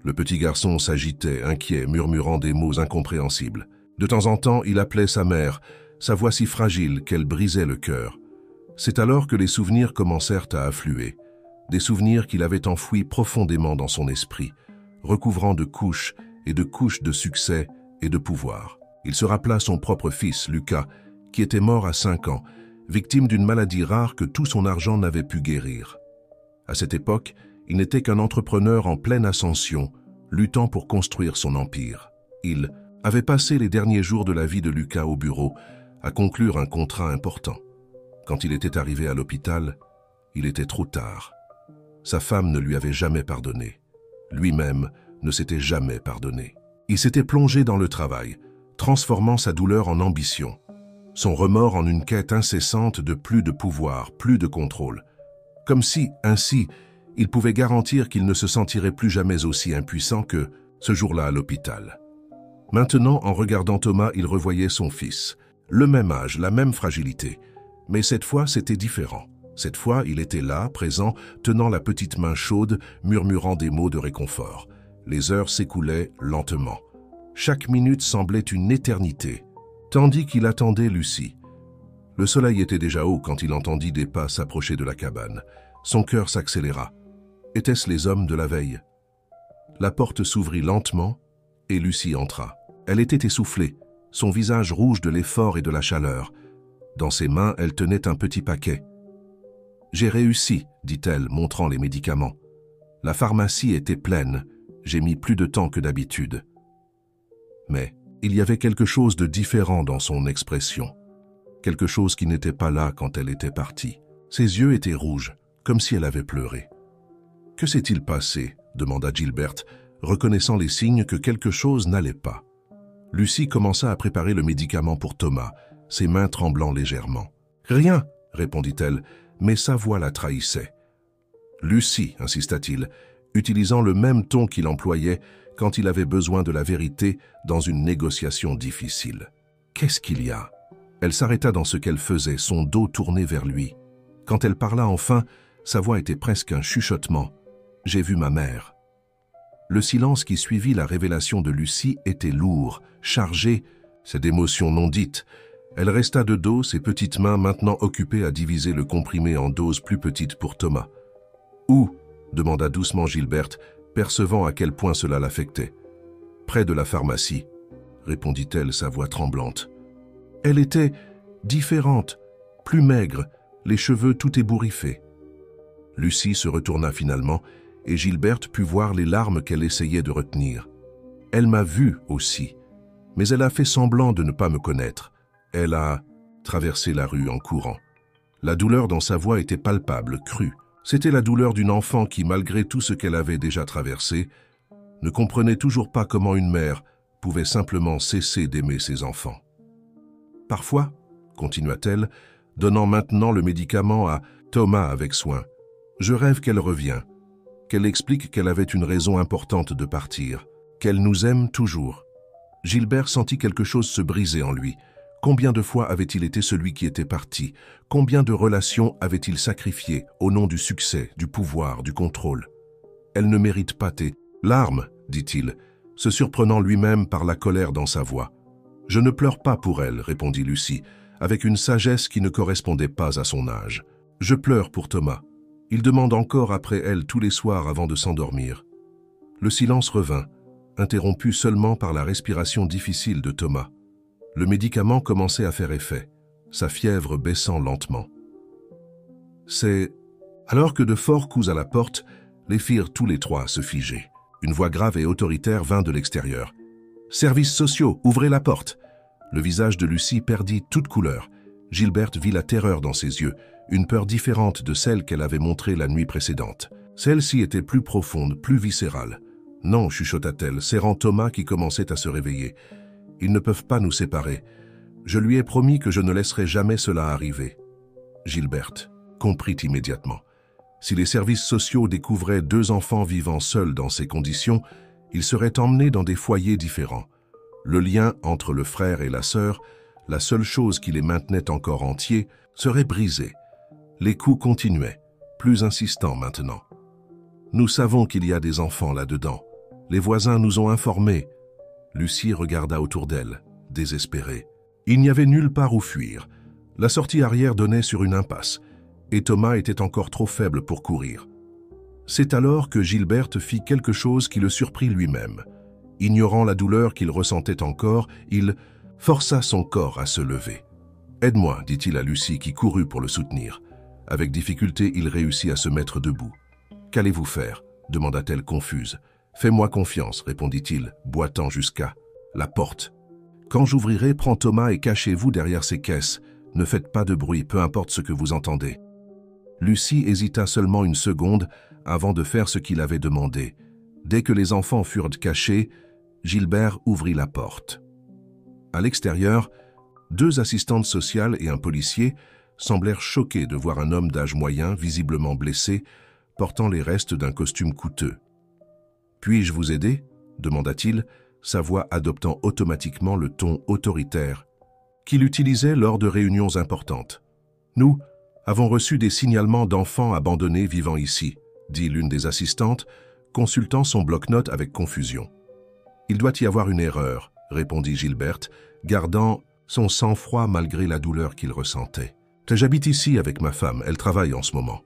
Le petit garçon s'agitait, inquiet, murmurant des mots incompréhensibles. De temps en temps, il appelait sa mère, sa voix si fragile qu'elle brisait le cœur. C'est alors que les souvenirs commencèrent à affluer, des souvenirs qu'il avait enfouis profondément dans son esprit, recouvrant de couches et de couches de succès et de pouvoir. Il se rappela son propre fils, Lucas, qui était mort à 5 ans, victime d'une maladie rare que tout son argent n'avait pu guérir. À cette époque, il n'était qu'un entrepreneur en pleine ascension, luttant pour construire son empire. Il avait passé les derniers jours de la vie de Lucas au bureau, à conclure un contrat important. Quand il était arrivé à l'hôpital, il était trop tard. Sa femme ne lui avait jamais pardonné. Lui-même ne s'était jamais pardonné. Il s'était plongé dans le travail, transformant sa douleur en ambition, son remords en une quête incessante de plus de pouvoir, plus de contrôle. Comme si, ainsi, il pouvait garantir qu'il ne se sentirait plus jamais aussi impuissant que ce jour-là à l'hôpital. Maintenant, en regardant Thomas, il revoyait son fils. Le même âge, la même fragilité. Mais cette fois, c'était différent. Cette fois, il était là, présent, tenant la petite main chaude, murmurant des mots de réconfort. Les heures s'écoulaient lentement. Chaque minute semblait une éternité, tandis qu'il attendait Lucie. Le soleil était déjà haut quand il entendit des pas s'approcher de la cabane. Son cœur s'accéléra. Étaient-ce les hommes de la veille? La porte s'ouvrit lentement et Lucie entra. Elle était essoufflée, son visage rouge de l'effort et de la chaleur. Dans ses mains, elle tenait un petit paquet. « J'ai réussi », dit-elle, montrant les médicaments. La pharmacie était pleine. J'ai mis plus de temps que d'habitude. Mais il y avait quelque chose de différent dans son expression. Quelque chose qui n'était pas là quand elle était partie. Ses yeux étaient rouges, comme si elle avait pleuré. « Que s'est-il passé ?» demanda Gilberte, reconnaissant les signes que quelque chose n'allait pas. Lucie commença à préparer le médicament pour Thomas, ses mains tremblant légèrement. « Rien !» répondit-elle, mais sa voix la trahissait. « Lucie !» insista-t-il, utilisant le même ton qu'il employait quand il avait besoin de la vérité dans une négociation difficile. « Qu'est-ce qu'il y a ?» Elle s'arrêta dans ce qu'elle faisait, son dos tourné vers lui. Quand elle parla enfin, sa voix était presque un chuchotement. « J'ai vu ma mère. » Le silence qui suivit la révélation de Lucie était lourd, chargé, c'est d'émotions non dites. Elle resta de dos, ses petites mains maintenant occupées à diviser le comprimé en doses plus petites pour Thomas. « Où ?» demanda doucement Gilberte, percevant à quel point cela l'affectait. « Près de la pharmacie », répondit-elle, sa voix tremblante. Elle était différente, plus maigre, les cheveux tout ébouriffés. Lucie se retourna finalement et Gilberte put voir les larmes qu'elle essayait de retenir. Elle m'a vu aussi, mais elle a fait semblant de ne pas me connaître. Elle a traversé la rue en courant. La douleur dans sa voix était palpable, crue. C'était la douleur d'une enfant qui, malgré tout ce qu'elle avait déjà traversé, ne comprenait toujours pas comment une mère pouvait simplement cesser d'aimer ses enfants. Parfois, continua-t-elle, donnant maintenant le médicament à Thomas avec soin, je rêve qu'elle revient, qu'elle explique qu'elle avait une raison importante de partir, qu'elle nous aime toujours. Gilbert sentit quelque chose se briser en lui. Combien de fois avait-il été celui qui était parti? Combien de relations avait-il sacrifiées au nom du succès, du pouvoir, du contrôle? Elle ne mérite pas tes larmes, dit-il, se surprenant lui-même par la colère dans sa voix. Je ne pleure pas pour elle, répondit Lucie, avec une sagesse qui ne correspondait pas à son âge. Je pleure pour Thomas. Il demande encore après elle tous les soirs avant de s'endormir. Le silence revint, interrompu seulement par la respiration difficile de Thomas. Le médicament commençait à faire effet, sa fièvre baissant lentement. C'est alors que de forts coups à la porte les firent tous les trois se figer. Une voix grave et autoritaire vint de l'extérieur. « Services sociaux, ouvrez la porte !» Le visage de Lucie perdit toute couleur. Gilberte vit la terreur dans ses yeux, une peur différente de celle qu'elle avait montrée la nuit précédente. Celle-ci était plus profonde, plus viscérale. Non, chuchota-t-elle, serrant Thomas qui commençait à se réveiller. Ils ne peuvent pas nous séparer. Je lui ai promis que je ne laisserai jamais cela arriver. Gilberte comprit immédiatement. Si les services sociaux découvraient 2 enfants vivant seuls dans ces conditions, ils seraient emmenés dans des foyers différents. Le lien entre le frère et la sœur, la seule chose qui les maintenait encore entiers, serait brisé. Les coups continuaient, plus insistants maintenant. Nous savons qu'il y a des enfants là-dedans. Les voisins nous ont informés. Lucie regarda autour d'elle, désespérée. Il n'y avait nulle part où fuir. La sortie arrière donnait sur une impasse, et Thomas était encore trop faible pour courir. C'est alors que Gilberte fit quelque chose qui le surprit lui-même. Ignorant la douleur qu'il ressentait encore, il força son corps à se lever. « Aide-moi » dit-il à Lucie qui courut pour le soutenir. Avec difficulté, il réussit à se mettre debout. « Qu'allez-vous faire » demanda-t-elle confuse. « Fais-moi confiance » répondit-il, boitant jusqu'à la porte. « Quand j'ouvrirai, prends Thomas et cachez-vous derrière ces caisses. Ne faites pas de bruit, peu importe ce que vous entendez. » Lucie hésita seulement une seconde avant de faire ce qu'il avait demandé. Dès que les enfants furent cachés, Gilbert ouvrit la porte. À l'extérieur, 2 assistantes sociales et un policier semblèrent choqués de voir un homme d'âge moyen, visiblement blessé, portant les restes d'un costume coûteux. « Puis-je vous aider » demanda-t-il, sa voix adoptant automatiquement le ton autoritaire qu'il utilisait lors de réunions importantes. « Nous avons reçu des signalements d'enfants abandonnés vivant ici, » dit l'une des assistantes, consultant son bloc-notes avec confusion. « Il doit y avoir une erreur, » répondit Gilberte, gardant son sang-froid malgré la douleur qu'il ressentait. « J'habite ici avec ma femme, elle travaille en ce moment. »«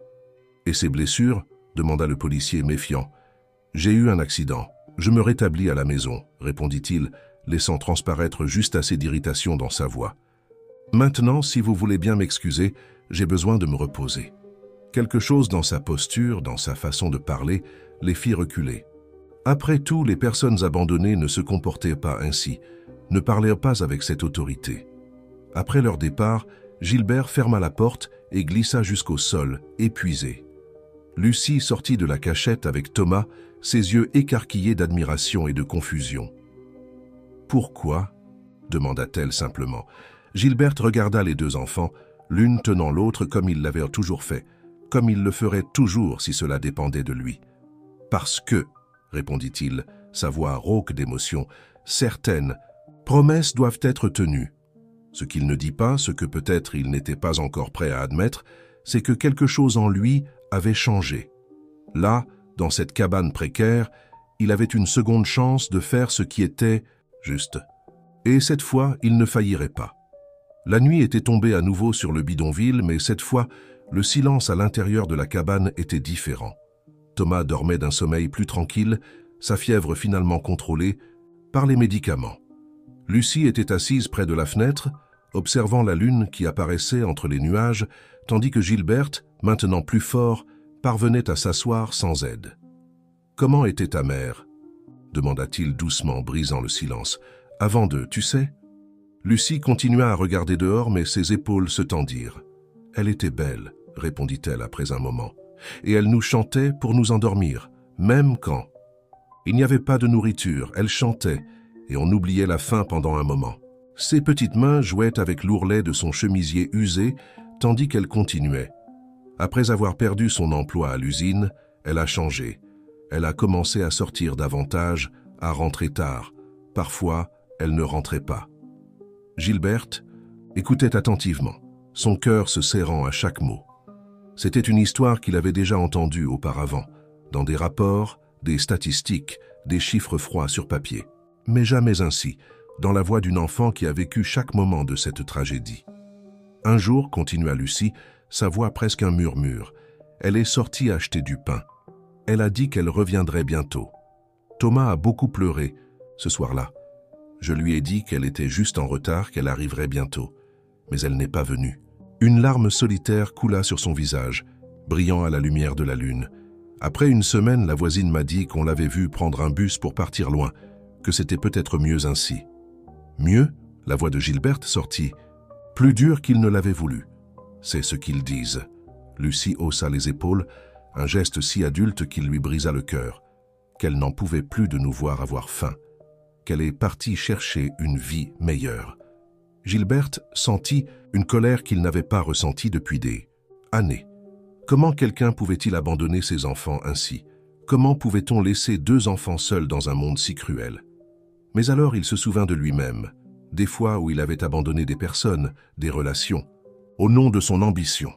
Et ses blessures ?» demanda le policier méfiant. « J'ai eu un accident. Je me rétablis à la maison, » répondit-il, laissant transparaître juste assez d'irritation dans sa voix. « Maintenant, si vous voulez bien m'excuser, j'ai besoin de me reposer. » Quelque chose dans sa posture, dans sa façon de parler, les fit reculer. Après tout, les personnes abandonnées ne se comportaient pas ainsi, ne parlaient pas avec cette autorité. Après leur départ, Gilbert ferma la porte et glissa jusqu'au sol, épuisé. Lucie sortit de la cachette avec Thomas, ses yeux écarquillés d'admiration et de confusion. « Pourquoi ?» demanda-t-elle simplement. Gilberte regarda les 2 enfants, l'une tenant l'autre comme il l'avait toujours fait, comme il le ferait toujours si cela dépendait de lui. « Parce que, » répondit-il, sa voix rauque d'émotion, « certaines promesses doivent être tenues. » Ce qu'il ne dit pas, ce que peut-être il n'était pas encore prêt à admettre, c'est que quelque chose en lui avait changé. Là, dans cette cabane précaire, il avait une seconde chance de faire ce qui était juste. Et cette fois, il ne faillirait pas. La nuit était tombée à nouveau sur le bidonville, mais cette fois, le silence à l'intérieur de la cabane était différent. Thomas dormait d'un sommeil plus tranquille, sa fièvre finalement contrôlée par les médicaments. Lucie était assise près de la fenêtre, observant la lune qui apparaissait entre les nuages, tandis que Gilberte, maintenant plus fort, parvenait à s'asseoir sans aide. « Comment était ta mère ?» demanda-t-il doucement, brisant le silence. « Avant de, tu sais ?» Lucie continua à regarder dehors, mais ses épaules se tendirent. « Elle était belle, » répondit-elle après un moment. « Et elle nous chantait pour nous endormir, même quand. Il n'y avait pas de nourriture, elle chantait, et on oubliait la faim pendant un moment. Ses petites mains jouaient avec l'ourlet de son chemisier usé, tandis qu'elle continuait. Après avoir perdu son emploi à l'usine, elle a changé. Elle a commencé à sortir davantage, à rentrer tard. Parfois, elle ne rentrait pas. » Gilberte écoutait attentivement, son cœur se serrant à chaque mot. C'était une histoire qu'il avait déjà entendue auparavant, dans des rapports, des statistiques, des chiffres froids sur papier. Mais jamais ainsi, dans la voix d'une enfant qui a vécu chaque moment de cette tragédie. Un jour, continua Lucie, sa voix presque un murmure, elle est sortie acheter du pain. Elle a dit qu'elle reviendrait bientôt. Thomas a beaucoup pleuré ce soir-là. Je lui ai dit qu'elle était juste en retard, qu'elle arriverait bientôt. Mais elle n'est pas venue. Une larme solitaire coula sur son visage, brillant à la lumière de la lune. Après une semaine, la voisine m'a dit qu'on l'avait vue prendre un bus pour partir loin, que c'était peut-être mieux ainsi. Mieux, la voix de Gilberte sortit, plus dur qu'il ne l'avait voulu. C'est ce qu'ils disent. Lucie haussa les épaules, un geste si adulte qu'il lui brisa le cœur. qu'elle n'en pouvait plus de nous voir avoir faim, qu'elle est partie chercher une vie meilleure. Gilberte sentit une colère qu'il n'avait pas ressentie depuis des années. Comment quelqu'un pouvait-il abandonner ses enfants ainsi? Comment pouvait-on laisser 2 enfants seuls dans un monde si cruel? Mais alors il se souvint de lui-même, des fois où il avait abandonné des personnes, des relations, au nom de son ambition.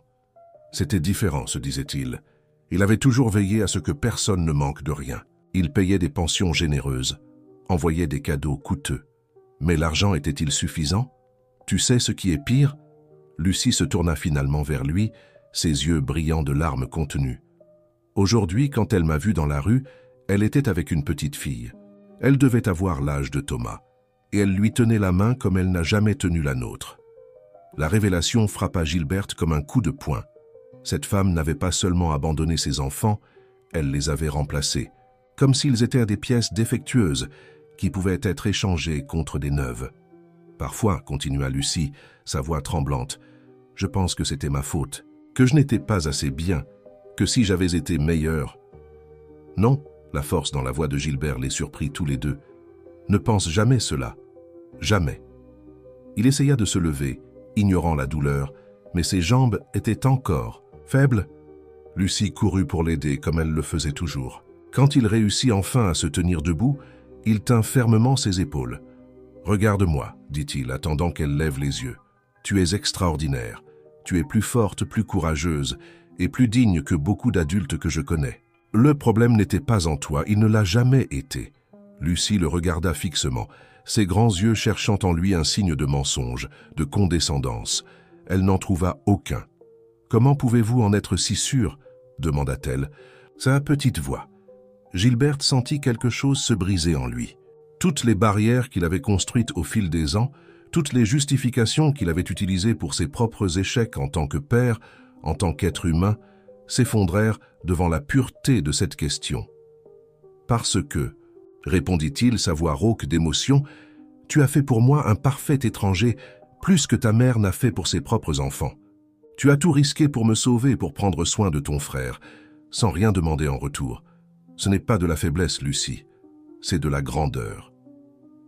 C'était différent, se disait-il. Il avait toujours veillé à ce que personne ne manque de rien. Il payait des pensions généreuses, envoyait des cadeaux coûteux. Mais l'argent était-il suffisant? Tu sais ce qui est pire? Lucie se tourna finalement vers lui, ses yeux brillants de larmes contenues. Aujourd'hui, quand elle m'a vu dans la rue, elle était avec une petite fille. Elle devait avoir l'âge de Thomas, et elle lui tenait la main comme elle n'a jamais tenu la nôtre. La révélation frappa Gilberte comme un coup de poing. Cette femme n'avait pas seulement abandonné ses enfants, elle les avait remplacés, comme s'ils étaient des pièces défectueuses qui pouvaient être échangées contre des neuves. Parfois, continua Lucie, sa voix tremblante, je pense que c'était ma faute, que je n'étais pas assez bien, que si j'avais été meilleur. Non, la force dans la voix de Gilbert les surprit tous les deux. Ne pense jamais cela. Jamais. Il essaya de se lever, ignorant la douleur, mais ses jambes étaient encore faibles. Lucie courut pour l'aider comme elle le faisait toujours. Quand il réussit enfin à se tenir debout, il tint fermement ses épaules. « Regarde-moi, dit-il, attendant qu'elle lève les yeux. Tu es extraordinaire. Tu es plus forte, plus courageuse et plus digne que beaucoup d'adultes que je connais. Le problème n'était pas en toi, il ne l'a jamais été. » Lucie le regarda fixement, ses grands yeux cherchant en lui un signe de mensonge, de condescendance. Elle n'en trouva aucun. « Comment pouvez-vous en être si sûre ?» demanda-t-elle. Sa petite voix. Gilberte sentit quelque chose se briser en lui. Toutes les barrières qu'il avait construites au fil des ans, toutes les justifications qu'il avait utilisées pour ses propres échecs en tant que père, en tant qu'être humain, s'effondrèrent devant la pureté de cette question. « Parce que, répondit-il, sa voix rauque d'émotion, tu as fait pour moi un parfait étranger, plus que ta mère n'a fait pour ses propres enfants. Tu as tout risqué pour me sauver, pour prendre soin de ton frère, sans rien demander en retour. Ce n'est pas de la faiblesse, Lucie, c'est de la grandeur. »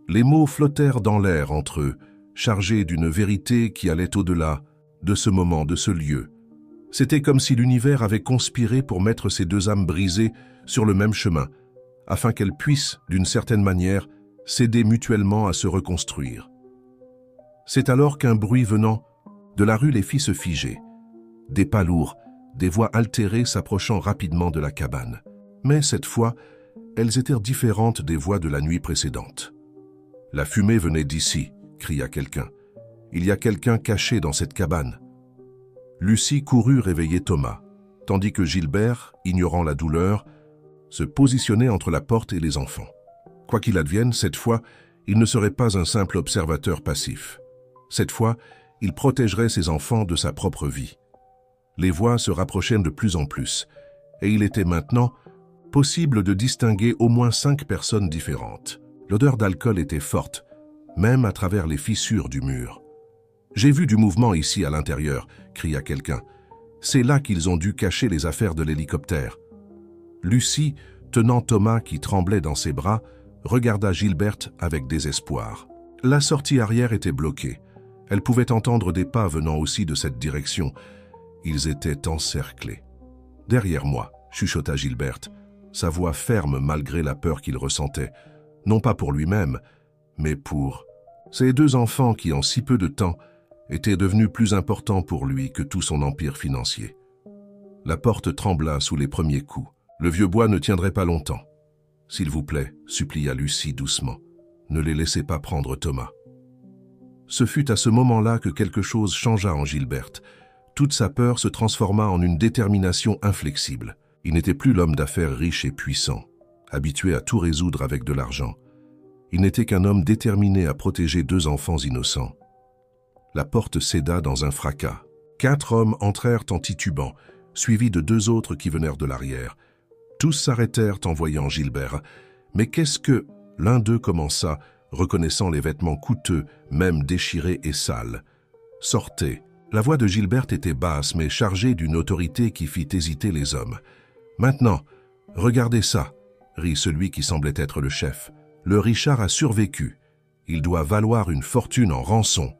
Les mots flottèrent dans l'air entre eux, chargés d'une vérité qui allait au-delà de ce moment, de ce lieu. C'était comme si l'univers avait conspiré pour mettre ces 2 âmes brisées sur le même chemin, afin qu'elles puissent, d'une certaine manière, s'aider mutuellement à se reconstruire. C'est alors qu'un bruit venant de la rue les fit se figer. Des pas lourds, des voix altérées s'approchant rapidement de la cabane. Mais cette fois, elles étaient différentes des voix de la nuit précédente. « La fumée venait d'ici », cria quelqu'un. « Il y a quelqu'un caché dans cette cabane. » Lucie courut réveiller Thomas, tandis que Gilbert, ignorant la douleur, se positionnait entre la porte et les enfants. Quoi qu'il advienne, cette fois, il ne serait pas un simple observateur passif. Cette fois, il protégerait ses enfants de sa propre vie. Les voix se rapprochèrent de plus en plus, et il était maintenant possible de distinguer au moins 5 personnes différentes. L'odeur d'alcool était forte, même à travers les fissures du mur. « J'ai vu du mouvement ici à l'intérieur », cria quelqu'un. « C'est là qu'ils ont dû cacher les affaires de l'hélicoptère. » Lucie, tenant Thomas qui tremblait dans ses bras, regarda Gilberte avec désespoir. La sortie arrière était bloquée. Elle pouvait entendre des pas venant aussi de cette direction. Ils étaient encerclés. « Derrière moi », chuchota Gilberte, sa voix ferme malgré la peur qu'il ressentait, non pas pour lui-même, mais pour ces 2 enfants qui, en si peu de temps, étaient devenus plus importants pour lui que tout son empire financier. La porte trembla sous les premiers coups. Le vieux bois ne tiendrait pas longtemps. « S'il vous plaît, » supplia Lucie doucement, « ne les laissez pas prendre Thomas. » Ce fut à ce moment-là que quelque chose changea en Gilberte. Toute sa peur se transforma en une détermination inflexible. Il n'était plus l'homme d'affaires riche et puissant, habitué à tout résoudre avec de l'argent. Il n'était qu'un homme déterminé à protéger 2 enfants innocents. La porte céda dans un fracas. 4 hommes entrèrent en titubant, suivis de 2 autres qui venèrent de l'arrière. Tous s'arrêtèrent en voyant Gilbert. « Mais qu'est-ce que… » L'un d'eux commença, reconnaissant les vêtements coûteux, même déchirés et sales. « Sortez !» La voix de Gilberte était basse, mais chargée d'une autorité qui fit hésiter les hommes. « Maintenant, regardez ça !» rit celui qui semblait être le chef. Le Richard a survécu. Il doit valoir une fortune en rançon.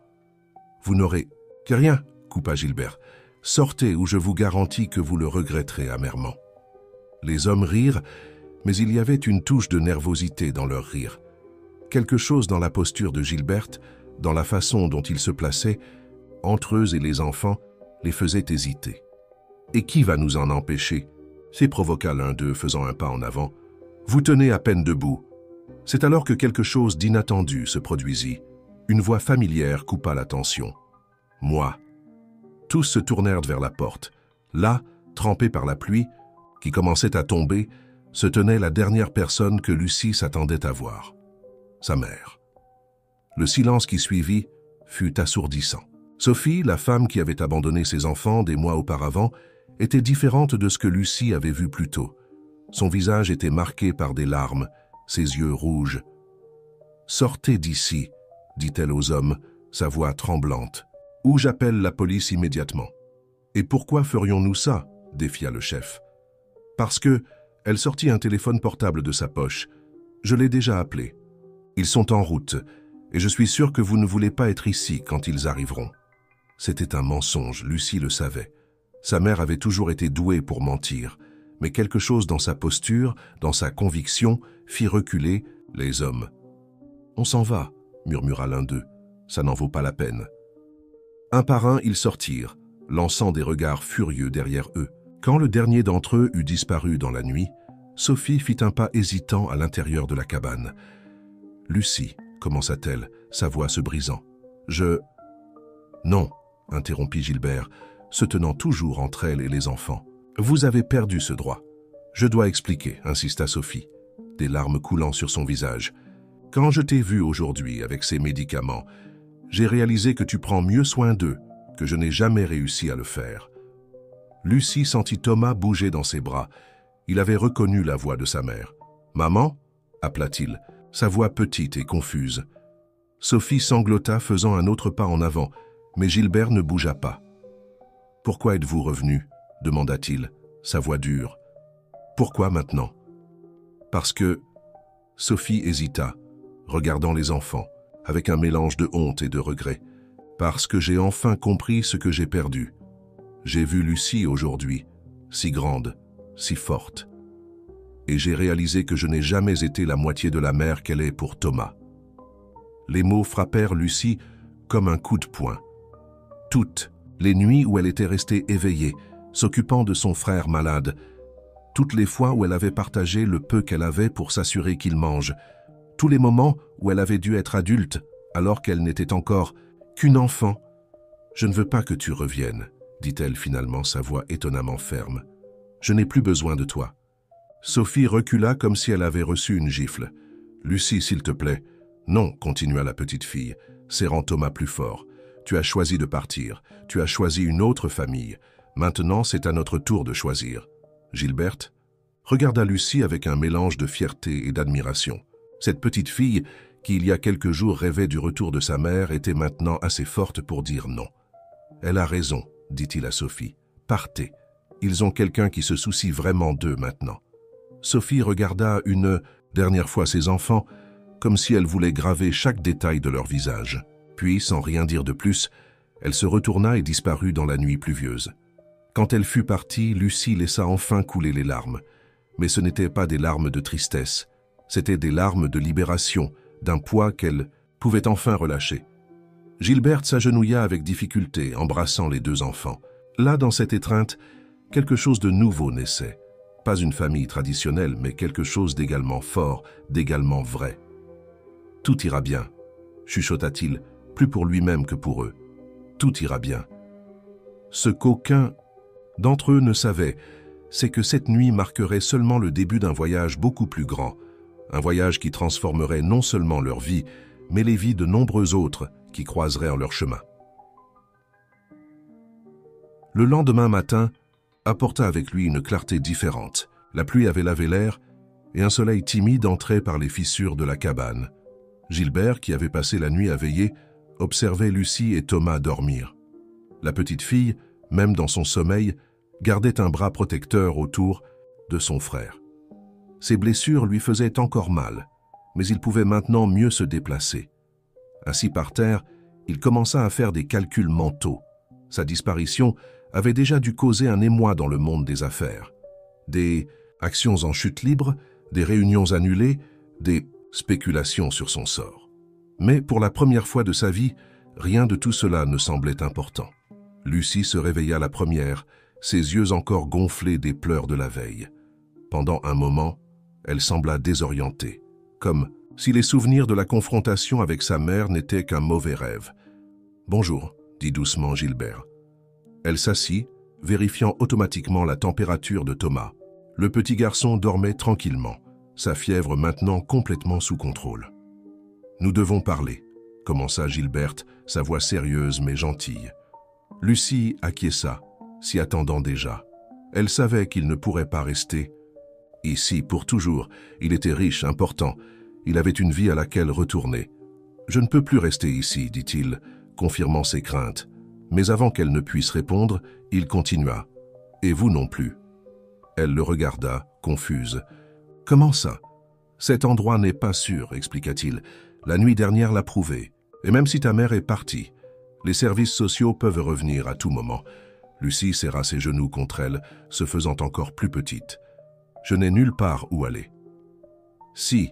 Vous n'aurez que rien, coupa Gilbert. Sortez ou je vous garantis que vous le regretterez amèrement. Les hommes rirent, mais il y avait une touche de nervosité dans leur rire. Quelque chose dans la posture de Gilberte, dans la façon dont il se plaçait, entre eux et les enfants, les faisait hésiter. « Et qui va nous en empêcher ?» provoqua l'un d'eux, faisant un pas en avant. « Vous tenez à peine debout. » C'est alors que quelque chose d'inattendu se produisit. Une voix familière coupa l'attention. « Moi !» Tous se tournèrent vers la porte. Là, trempée par la pluie, qui commençait à tomber, se tenait la dernière personne que Lucie s'attendait à voir. Sa mère. Le silence qui suivit fut assourdissant. Sophie, la femme qui avait abandonné ses enfants des mois auparavant, était différente de ce que Lucie avait vu plus tôt. Son visage était marqué par des larmes, ses yeux rouges. « Sortez d'ici », dit-elle aux hommes, sa voix tremblante. « Ou j'appelle la police immédiatement. »« Et pourquoi ferions-nous ça ?» défia le chef. « Parce que, » elle sortit un téléphone portable de sa poche. « Je l'ai déjà appelé. Ils sont en route, et je suis sûr que vous ne voulez pas être ici quand ils arriveront. » C'était un mensonge, Lucie le savait. Sa mère avait toujours été douée pour mentir, mais quelque chose dans sa posture, dans sa conviction, fit reculer les hommes. « On s'en va, » murmura l'un d'eux. « Ça n'en vaut pas la peine. » Un par un, ils sortirent, lançant des regards furieux derrière eux. Quand le dernier d'entre eux eut disparu dans la nuit, Sophie fit un pas hésitant à l'intérieur de la cabane. « Lucie, » commença-t-elle, sa voix se brisant. « Je... » « Non, » interrompit Gilbert, se tenant toujours entre elle et les enfants. « Vous avez perdu ce droit. »« Je dois expliquer, » insista Sophie, des larmes coulant sur son visage. « Quand je t'ai vu aujourd'hui avec ces médicaments, j'ai réalisé que tu prends mieux soin d'eux, que je n'ai jamais réussi à le faire. » Lucie sentit Thomas bouger dans ses bras. Il avait reconnu la voix de sa mère. « Maman » appela-t-il, sa voix petite et confuse. Sophie sanglota, faisant un autre pas en avant, mais Gilbert ne bougea pas. « Pourquoi êtes-vous revenu ?» demanda-t-il, sa voix dure. « Pourquoi maintenant ?»« Parce que... » Sophie hésita, regardant les enfants, avec un mélange de honte et de regret. « Parce que j'ai enfin compris ce que j'ai perdu. J'ai vu Lucie aujourd'hui, si grande, si forte. Et j'ai réalisé que je n'ai jamais été la moitié de la mère qu'elle est pour Thomas. » Les mots frappèrent Lucie comme un coup de poing. Toutes les nuits où elle était restée éveillée, s'occupant de son frère malade, toutes les fois où elle avait partagé le peu qu'elle avait pour s'assurer qu'il mange, tous les moments où elle avait dû être adulte alors qu'elle n'était encore qu'une enfant. « Je ne veux pas que tu reviennes, » dit-elle finalement, sa voix étonnamment ferme. « Je n'ai plus besoin de toi. » Sophie recula comme si elle avait reçu une gifle. « Lucie, s'il te plaît. »« Non, » continua la petite fille, serrant Thomas plus fort. « Tu as choisi de partir. Tu as choisi une autre famille. Maintenant, c'est à notre tour de choisir. » Gilberte regarda Lucie avec un mélange de fierté et d'admiration. Cette petite fille, qui il y a quelques jours rêvait du retour de sa mère, était maintenant assez forte pour dire non. « Elle a raison, » dit-il à Sophie. « Partez. Ils ont quelqu'un qui se soucie vraiment d'eux maintenant. » Sophie regarda une dernière fois ses enfants, comme si elle voulait graver chaque détail de leur visage. Puis, sans rien dire de plus, elle se retourna et disparut dans la nuit pluvieuse. Quand elle fut partie, Lucie laissa enfin couler les larmes. Mais ce n'étaient pas des larmes de tristesse, c'étaient des larmes de libération, d'un poids qu'elle pouvait enfin relâcher. Gilberte s'agenouilla avec difficulté, embrassant les deux enfants. Là, dans cette étreinte, quelque chose de nouveau naissait. Pas une famille traditionnelle, mais quelque chose d'également fort, d'également vrai. « Tout ira bien », chuchota-t-il, plus pour lui-même que pour eux. « Tout ira bien. » Ce qu'aucun d'entre eux ne savait, c'est que cette nuit marquerait seulement le début d'un voyage beaucoup plus grand, un voyage qui transformerait non seulement leur vie, mais les vies de nombreux autres qui croiseraient en leur chemin. Le lendemain matin apporta avec lui une clarté différente. La pluie avait lavé l'air et un soleil timide entrait par les fissures de la cabane. Gilbert, qui avait passé la nuit à veiller, observait Lucie et Thomas dormir. La petite fille, même dans son sommeil, gardait un bras protecteur autour de son frère. Ses blessures lui faisaient encore mal, mais il pouvait maintenant mieux se déplacer. Assis par terre, il commença à faire des calculs mentaux. Sa disparition avait déjà dû causer un émoi dans le monde des affaires. Des actions en chute libre, des réunions annulées, des spéculations sur son sort. Mais pour la première fois de sa vie, rien de tout cela ne semblait important. Lucie se réveilla la première, ses yeux encore gonflés des pleurs de la veille. Pendant un moment, elle sembla désorientée, comme si les souvenirs de la confrontation avec sa mère n'étaient qu'un mauvais rêve. « Bonjour », dit doucement Gilbert. Elle s'assit, vérifiant automatiquement la température de Thomas. Le petit garçon dormait tranquillement, sa fièvre maintenant complètement sous contrôle. « Nous devons parler », commença Gilberte, sa voix sérieuse mais gentille. Lucie acquiesça, s'y attendant déjà. Elle savait qu'il ne pourrait pas rester ici pour toujours. Il était riche, important. Il avait une vie à laquelle retourner. « Je ne peux plus rester ici, dit-il, confirmant ses craintes. Mais avant qu'elle ne puisse répondre, il continua. « Et vous non plus. » Elle le regarda, confuse. « Comment ça ? Cet endroit n'est pas sûr, expliqua-t-il. La nuit dernière l'a prouvé. Et même si ta mère est partie, les services sociaux peuvent revenir à tout moment. » Lucie serra ses genoux contre elle, se faisant encore plus petite. « Je n'ai nulle part où aller. » « Si. »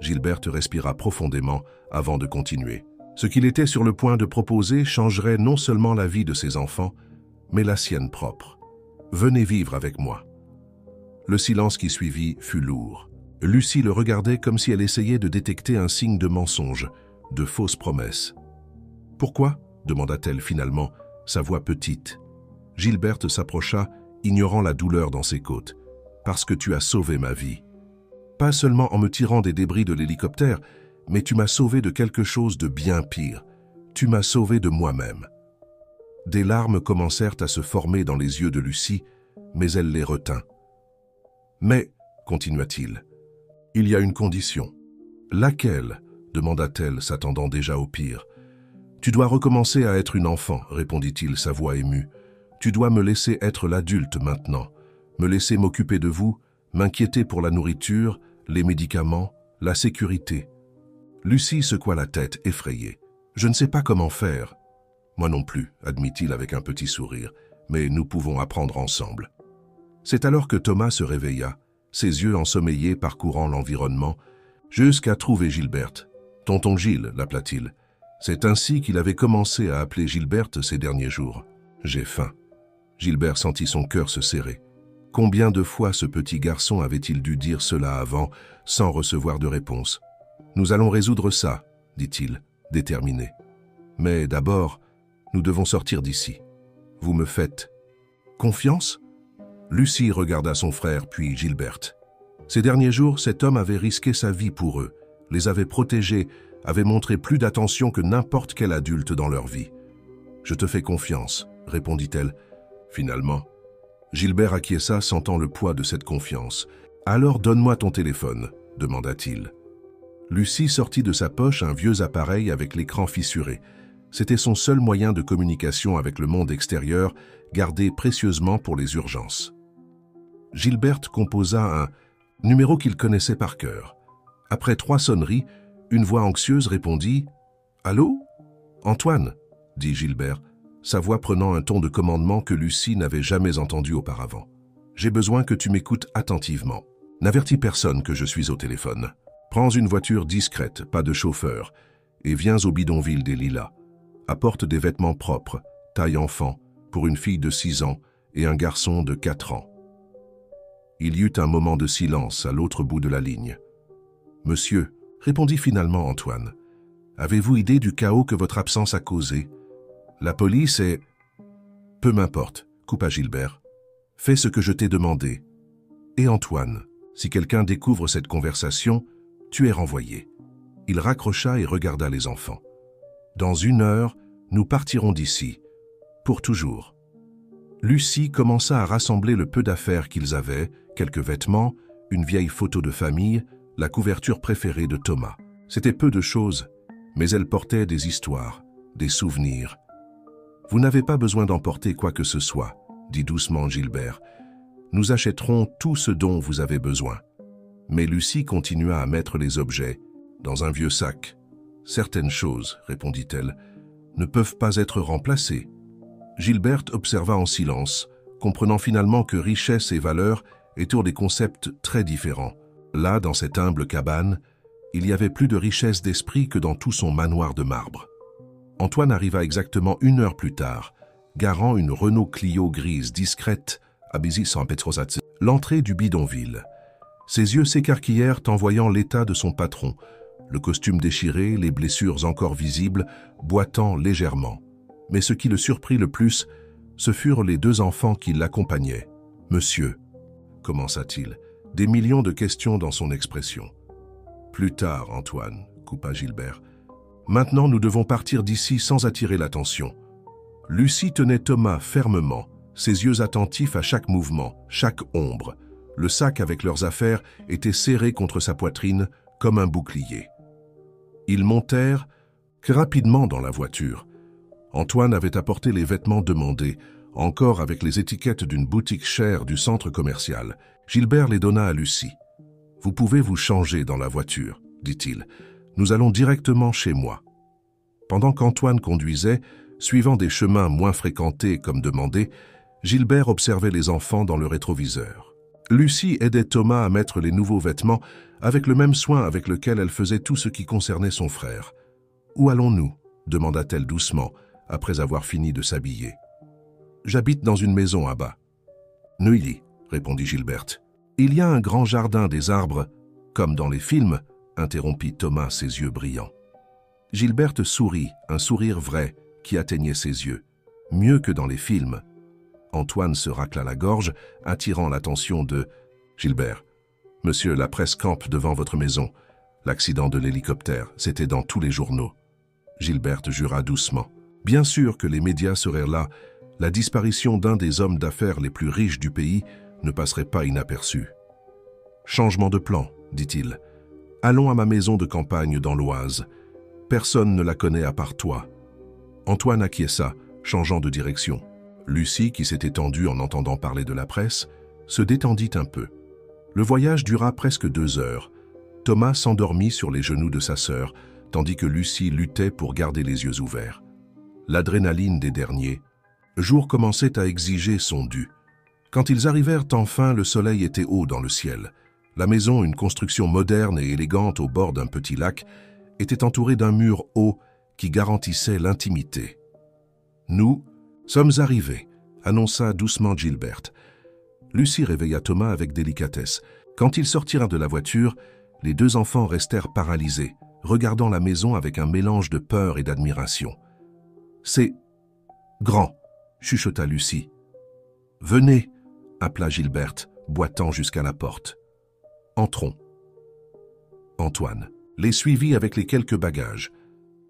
Gilberte respira profondément avant de continuer. Ce qu'il était sur le point de proposer changerait non seulement la vie de ses enfants, mais la sienne propre. « Venez vivre avec moi. » Le silence qui suivit fut lourd. Lucie le regardait comme si elle essayait de détecter un signe de mensonge, de fausses promesses. « Pourquoi ?» demanda-t-elle finalement, sa voix petite. Gilberte s'approcha, ignorant la douleur dans ses côtes. « Parce que tu as sauvé ma vie. Pas seulement en me tirant des débris de l'hélicoptère, mais tu m'as sauvé de quelque chose de bien pire. Tu m'as sauvé de moi-même. » Des larmes commencèrent à se former dans les yeux de Lucie, mais elle les retint. « Mais, continua-t-il, il y a une condition. »« Laquelle ?» demanda-t-elle, s'attendant déjà au pire. « Tu dois recommencer à être une enfant, répondit-il, sa voix émue. Tu dois me laisser être l'adulte maintenant, me laisser m'occuper de vous, m'inquiéter pour la nourriture, les médicaments, la sécurité. » Lucie secoua la tête, effrayée. « Je ne sais pas comment faire. »« Moi non plus, » admit-il avec un petit sourire, « mais nous pouvons apprendre ensemble. » C'est alors que Thomas se réveilla, ses yeux ensommeillés parcourant l'environnement, jusqu'à trouver Gilberte. « Tonton Gilles » l'appela-t-il. C'est ainsi qu'il avait commencé à appeler Gilberte ces derniers jours. « J'ai faim. » Gilbert sentit son cœur se serrer. Combien de fois ce petit garçon avait-il dû dire cela avant, sans recevoir de réponse? « Nous allons résoudre ça, » dit-il, déterminé. « Mais d'abord, nous devons sortir d'ici. Vous me faites confiance ?» Lucie regarda son frère, puis Gilberte. Ces derniers jours, cet homme avait risqué sa vie pour eux, les avait protégés, avait montré plus d'attention que n'importe quel adulte dans leur vie. « Je te fais confiance, » répondit-elle. Finalement, Gilbert acquiesça, sentant le poids de cette confiance. « Alors donne-moi ton téléphone, » demanda-t-il. Lucie sortit de sa poche un vieux appareil avec l'écran fissuré. C'était son seul moyen de communication avec le monde extérieur, gardé précieusement pour les urgences. Gilberte composa un numéro qu'il connaissait par cœur. Après 3 sonneries, une voix anxieuse répondit « Allô ? Antoine ?» dit Gilbert, sa voix prenant un ton de commandement que Lucie n'avait jamais entendu auparavant. « J'ai besoin que tu m'écoutes attentivement. N'avertis personne que je suis au téléphone. Prends une voiture discrète, pas de chauffeur, et viens au bidonville des Lilas. Apporte des vêtements propres, taille enfant, pour une fille de 6 ans et un garçon de 4 ans. » Il y eut un moment de silence à l'autre bout de la ligne. « Monsieur, » répondit finalement Antoine, « avez-vous idée du chaos que votre absence a causé? La police est... » « Peu m'importe, » coupa Gilbert. « Fais ce que je t'ai demandé. Et Antoine, si quelqu'un découvre cette conversation, tu es renvoyé. » Il raccrocha et regarda les enfants. « Dans 1 heure, nous partirons d'ici. Pour toujours. » Lucie commença à rassembler le peu d'affaires qu'ils avaient, quelques vêtements, une vieille photo de famille, la couverture préférée de Thomas. C'était peu de choses, mais elle portait des histoires, des souvenirs. « Vous n'avez pas besoin d'emporter quoi que ce soit, » dit doucement Gilbert. « Nous achèterons tout ce dont vous avez besoin. » Mais Lucie continua à mettre les objets dans un vieux sac. « Certaines choses, répondit-elle, ne peuvent pas être remplacées. » Gilberte observa en silence, comprenant finalement que richesse et valeur étaient des concepts très différents. Là, dans cette humble cabane, il y avait plus de richesse d'esprit que dans tout son manoir de marbre. Antoine arriva exactement 1 heure plus tard, garant une Renault Clio grise discrète à Béziers-Saint-Pétrosatz, l'entrée du bidonville. Ses yeux s'écarquillèrent en voyant l'état de son patron, le costume déchiré, les blessures encore visibles, boitant légèrement. Mais ce qui le surprit le plus, ce furent les 2 enfants qui l'accompagnaient. « Monsieur », commença-t-il, des millions de questions dans son expression. « Plus tard, Antoine », coupa Gilbert. « Maintenant, nous devons partir d'ici sans attirer l'attention. » Lucie tenait Thomas fermement, ses yeux attentifs à chaque mouvement, chaque ombre. Le sac avec leurs affaires était serré contre sa poitrine comme un bouclier. Ils montèrent rapidement dans la voiture. Antoine avait apporté les vêtements demandés, encore avec les étiquettes d'une boutique chère du centre commercial. Gilbert les donna à Lucie. « Vous pouvez vous changer dans la voiture, » dit-il. « Nous allons directement chez moi. » Pendant qu'Antoine conduisait, suivant des chemins moins fréquentés comme demandé, Gilbert observait les enfants dans le rétroviseur. Lucie aidait Thomas à mettre les nouveaux vêtements avec le même soin avec lequel elle faisait tout ce qui concernait son frère. « Où allons-nous » demanda-t-elle doucement, après avoir fini de s'habiller. « J'habite dans une maison à bas. »« Neuilly » répondit Gilberte. « Il y a un grand jardin des arbres, comme dans les films » interrompit Thomas, ses yeux brillants. Gilberte sourit, un sourire vrai qui atteignait ses yeux. « Mieux que dans les films. » Antoine se racla la gorge, attirant l'attention de Gilbert. « Monsieur, la presse campe devant votre maison. L'accident de l'hélicoptère, c'était dans tous les journaux. » Gilberte jura doucement. Bien sûr que les médias seraient là, la disparition d'un des hommes d'affaires les plus riches du pays ne passerait pas inaperçue. « Changement de plan, dit-il. Allons à ma maison de campagne dans l'Oise. Personne ne la connaît à part toi. » Antoine acquiesça, changeant de direction. Lucie, qui s'était tendue en entendant parler de la presse, se détendit un peu. Le voyage dura presque 2 heures. Thomas s'endormit sur les genoux de sa sœur, tandis que Lucie luttait pour garder les yeux ouverts. L'adrénaline des derniers. Jour commençait à exiger son dû. Quand ils arrivèrent enfin, le soleil était haut dans le ciel. La maison, une construction moderne et élégante au bord d'un petit lac, était entourée d'un mur haut qui garantissait l'intimité. « Nous sommes arrivés », annonça doucement Gilberte. Lucie réveilla Thomas avec délicatesse. Quand ils sortirent de la voiture, les 2 enfants restèrent paralysés, regardant la maison avec un mélange de peur et d'admiration. « C'est grand », chuchota Lucie. « Venez », appela Gilberte, boitant jusqu'à la porte. « Entrons. » Antoine les suivit avec les quelques bagages.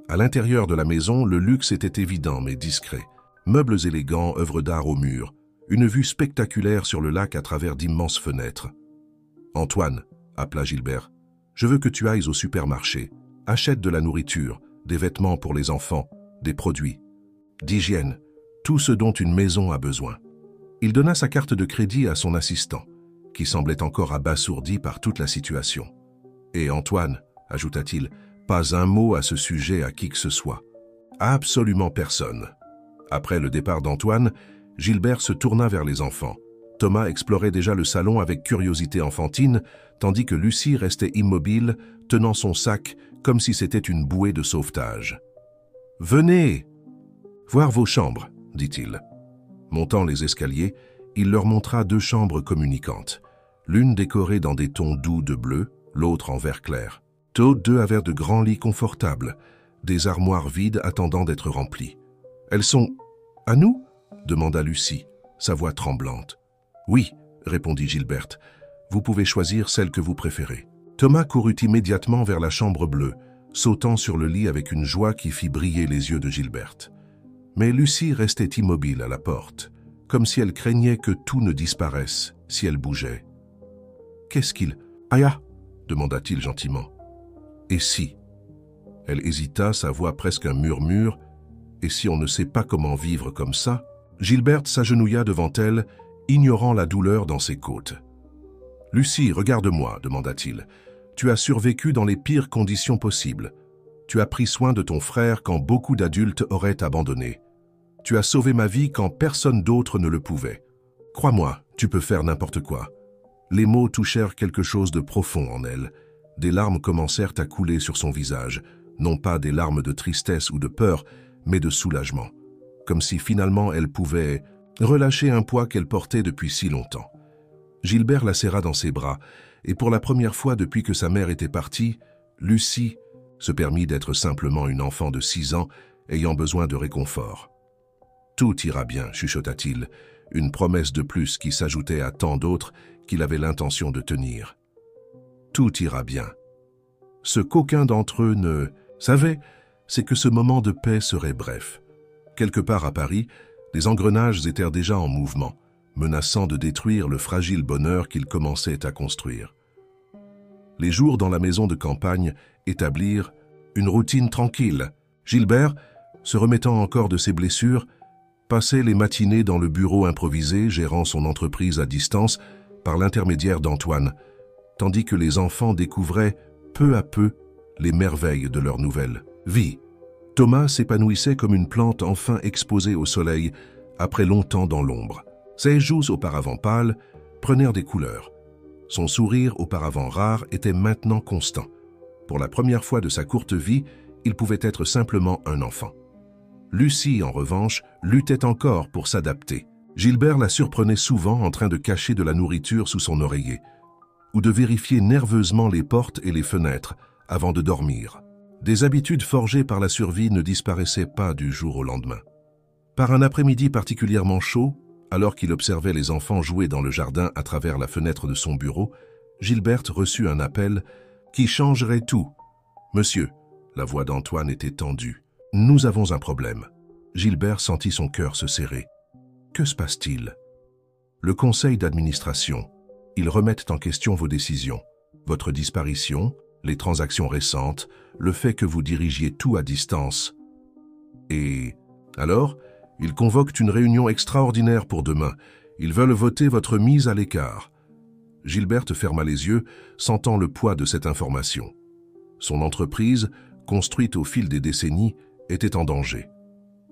À l'intérieur de la maison, le luxe était évident mais discret. Meubles élégants, œuvres d'art au mur, une vue spectaculaire sur le lac à travers d'immenses fenêtres. « Antoine », appela Gilbert, « je veux que tu ailles au supermarché. Achète de la nourriture, des vêtements pour les enfants, des produits, d'hygiène, tout ce dont une maison a besoin. » Il donna sa carte de crédit à son assistant, qui semblait encore abasourdi par toute la situation. « Et Antoine », ajouta-t-il, « pas un mot à ce sujet à qui que ce soit. Absolument personne. » Après le départ d'Antoine, Gilbert se tourna vers les enfants. Thomas explorait déjà le salon avec curiosité enfantine, tandis que Lucie restait immobile, tenant son sac comme si c'était une bouée de sauvetage. « Venez voir vos chambres, » dit-il. Montant les escaliers, il leur montra 2 chambres communicantes, l'une décorée dans des tons doux de bleu, l'autre en vert clair. Toutes 2 avaient de grands lits confortables, des armoires vides attendant d'être remplies. « Elles sont à nous ?» demanda Lucie, sa voix tremblante. « Oui », répondit Gilberte, « vous pouvez choisir celle que vous préférez. » Thomas courut immédiatement vers la chambre bleue, sautant sur le lit avec une joie qui fit briller les yeux de Gilberte. Mais Lucie restait immobile à la porte, comme si elle craignait que tout ne disparaisse si elle bougeait. « Qu'est-ce qu'il... Aya » demanda-t-il gentiment. « Et si ?» Elle hésita, sa voix presque un murmure. « Et si on ne sait pas comment vivre comme ça ?» Gilberte s'agenouilla devant elle, ignorant la douleur dans ses côtes. « Lucie, regarde-moi, demanda-t-il. Tu as survécu dans les pires conditions possibles. Tu as pris soin de ton frère quand beaucoup d'adultes auraient abandonné. Tu as sauvé ma vie quand personne d'autre ne le pouvait. Crois-moi, tu peux faire n'importe quoi. » Les mots touchèrent quelque chose de profond en elle. Des larmes commencèrent à couler sur son visage, non pas des larmes de tristesse ou de peur, mais de soulagement, comme si finalement elle pouvait relâcher un poids qu'elle portait depuis si longtemps. Gilbert la serra dans ses bras, et pour la première fois depuis que sa mère était partie, Lucie se permit d'être simplement une enfant de 6 ans ayant besoin de réconfort. « Tout ira bien », chuchota-t-il, une promesse de plus qui s'ajoutait à tant d'autres qu'il avait l'intention de tenir. Tout ira bien. Ce qu'aucun d'entre eux ne savait, c'est que ce moment de paix serait bref. Quelque part à Paris, les engrenages étaient déjà en mouvement, menaçant de détruire le fragile bonheur qu'ils commençaient à construire. Les jours dans la maison de campagne établirent une routine tranquille. Gilbert, se remettant encore de ses blessures, passait les matinées dans le bureau improvisé gérant son entreprise à distance par l'intermédiaire d'Antoine, tandis que les enfants découvraient peu à peu les merveilles de leur nouvelle vie. Thomas s'épanouissait comme une plante enfin exposée au soleil après longtemps dans l'ombre. Ses joues auparavant pâles prenèrent des couleurs. Son sourire auparavant rare était maintenant constant. Pour la première fois de sa courte vie, il pouvait être simplement un enfant. Lucie, en revanche, luttait encore pour s'adapter. Gilbert la surprenait souvent en train de cacher de la nourriture sous son oreiller, ou de vérifier nerveusement les portes et les fenêtres avant de dormir. Des habitudes forgées par la survie ne disparaissaient pas du jour au lendemain. Par un après-midi particulièrement chaud, alors qu'il observait les enfants jouer dans le jardin à travers la fenêtre de son bureau, Gilberte reçut un appel qui changerait tout. « Monsieur », la voix d'Antoine était tendue, « nous avons un problème. » Gilbert sentit son cœur se serrer. « Que se passe-t-il » ? « Le conseil d'administration. Ils remettent en question vos décisions, votre disparition, les transactions récentes, le fait que vous dirigiez tout à distance. Et alors, ils convoquent une réunion extraordinaire pour demain. Ils veulent voter votre mise à l'écart. » Gilberte ferma les yeux, sentant le poids de cette information. Son entreprise, construite au fil des décennies, était en danger.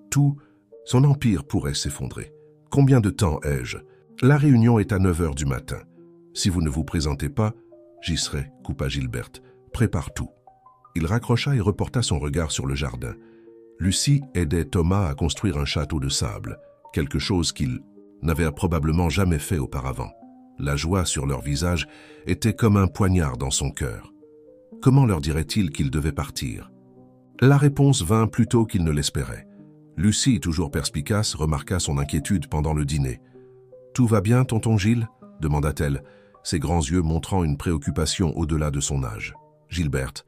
Tout, son empire pourrait s'effondrer. « Combien de temps ai-je ? La réunion est à 9 heures du matin. Si vous ne vous présentez pas, j'y serai, » coupa Gilberte. « Prépare tout. » Il raccrocha et reporta son regard sur le jardin. Lucie aidait Thomas à construire un château de sable, quelque chose qu'il n'avait probablement jamais fait auparavant. La joie sur leur visage était comme un poignard dans son cœur. Comment leur dirait-il qu'ils devaient partir? La réponse vint plus tôt qu'il ne l'espérait. Lucie, toujours perspicace, remarqua son inquiétude pendant le dîner. « Tout va bien, tonton Gilles ?» demanda-t-elle, ses grands yeux montrant une préoccupation au-delà de son âge. Gilberte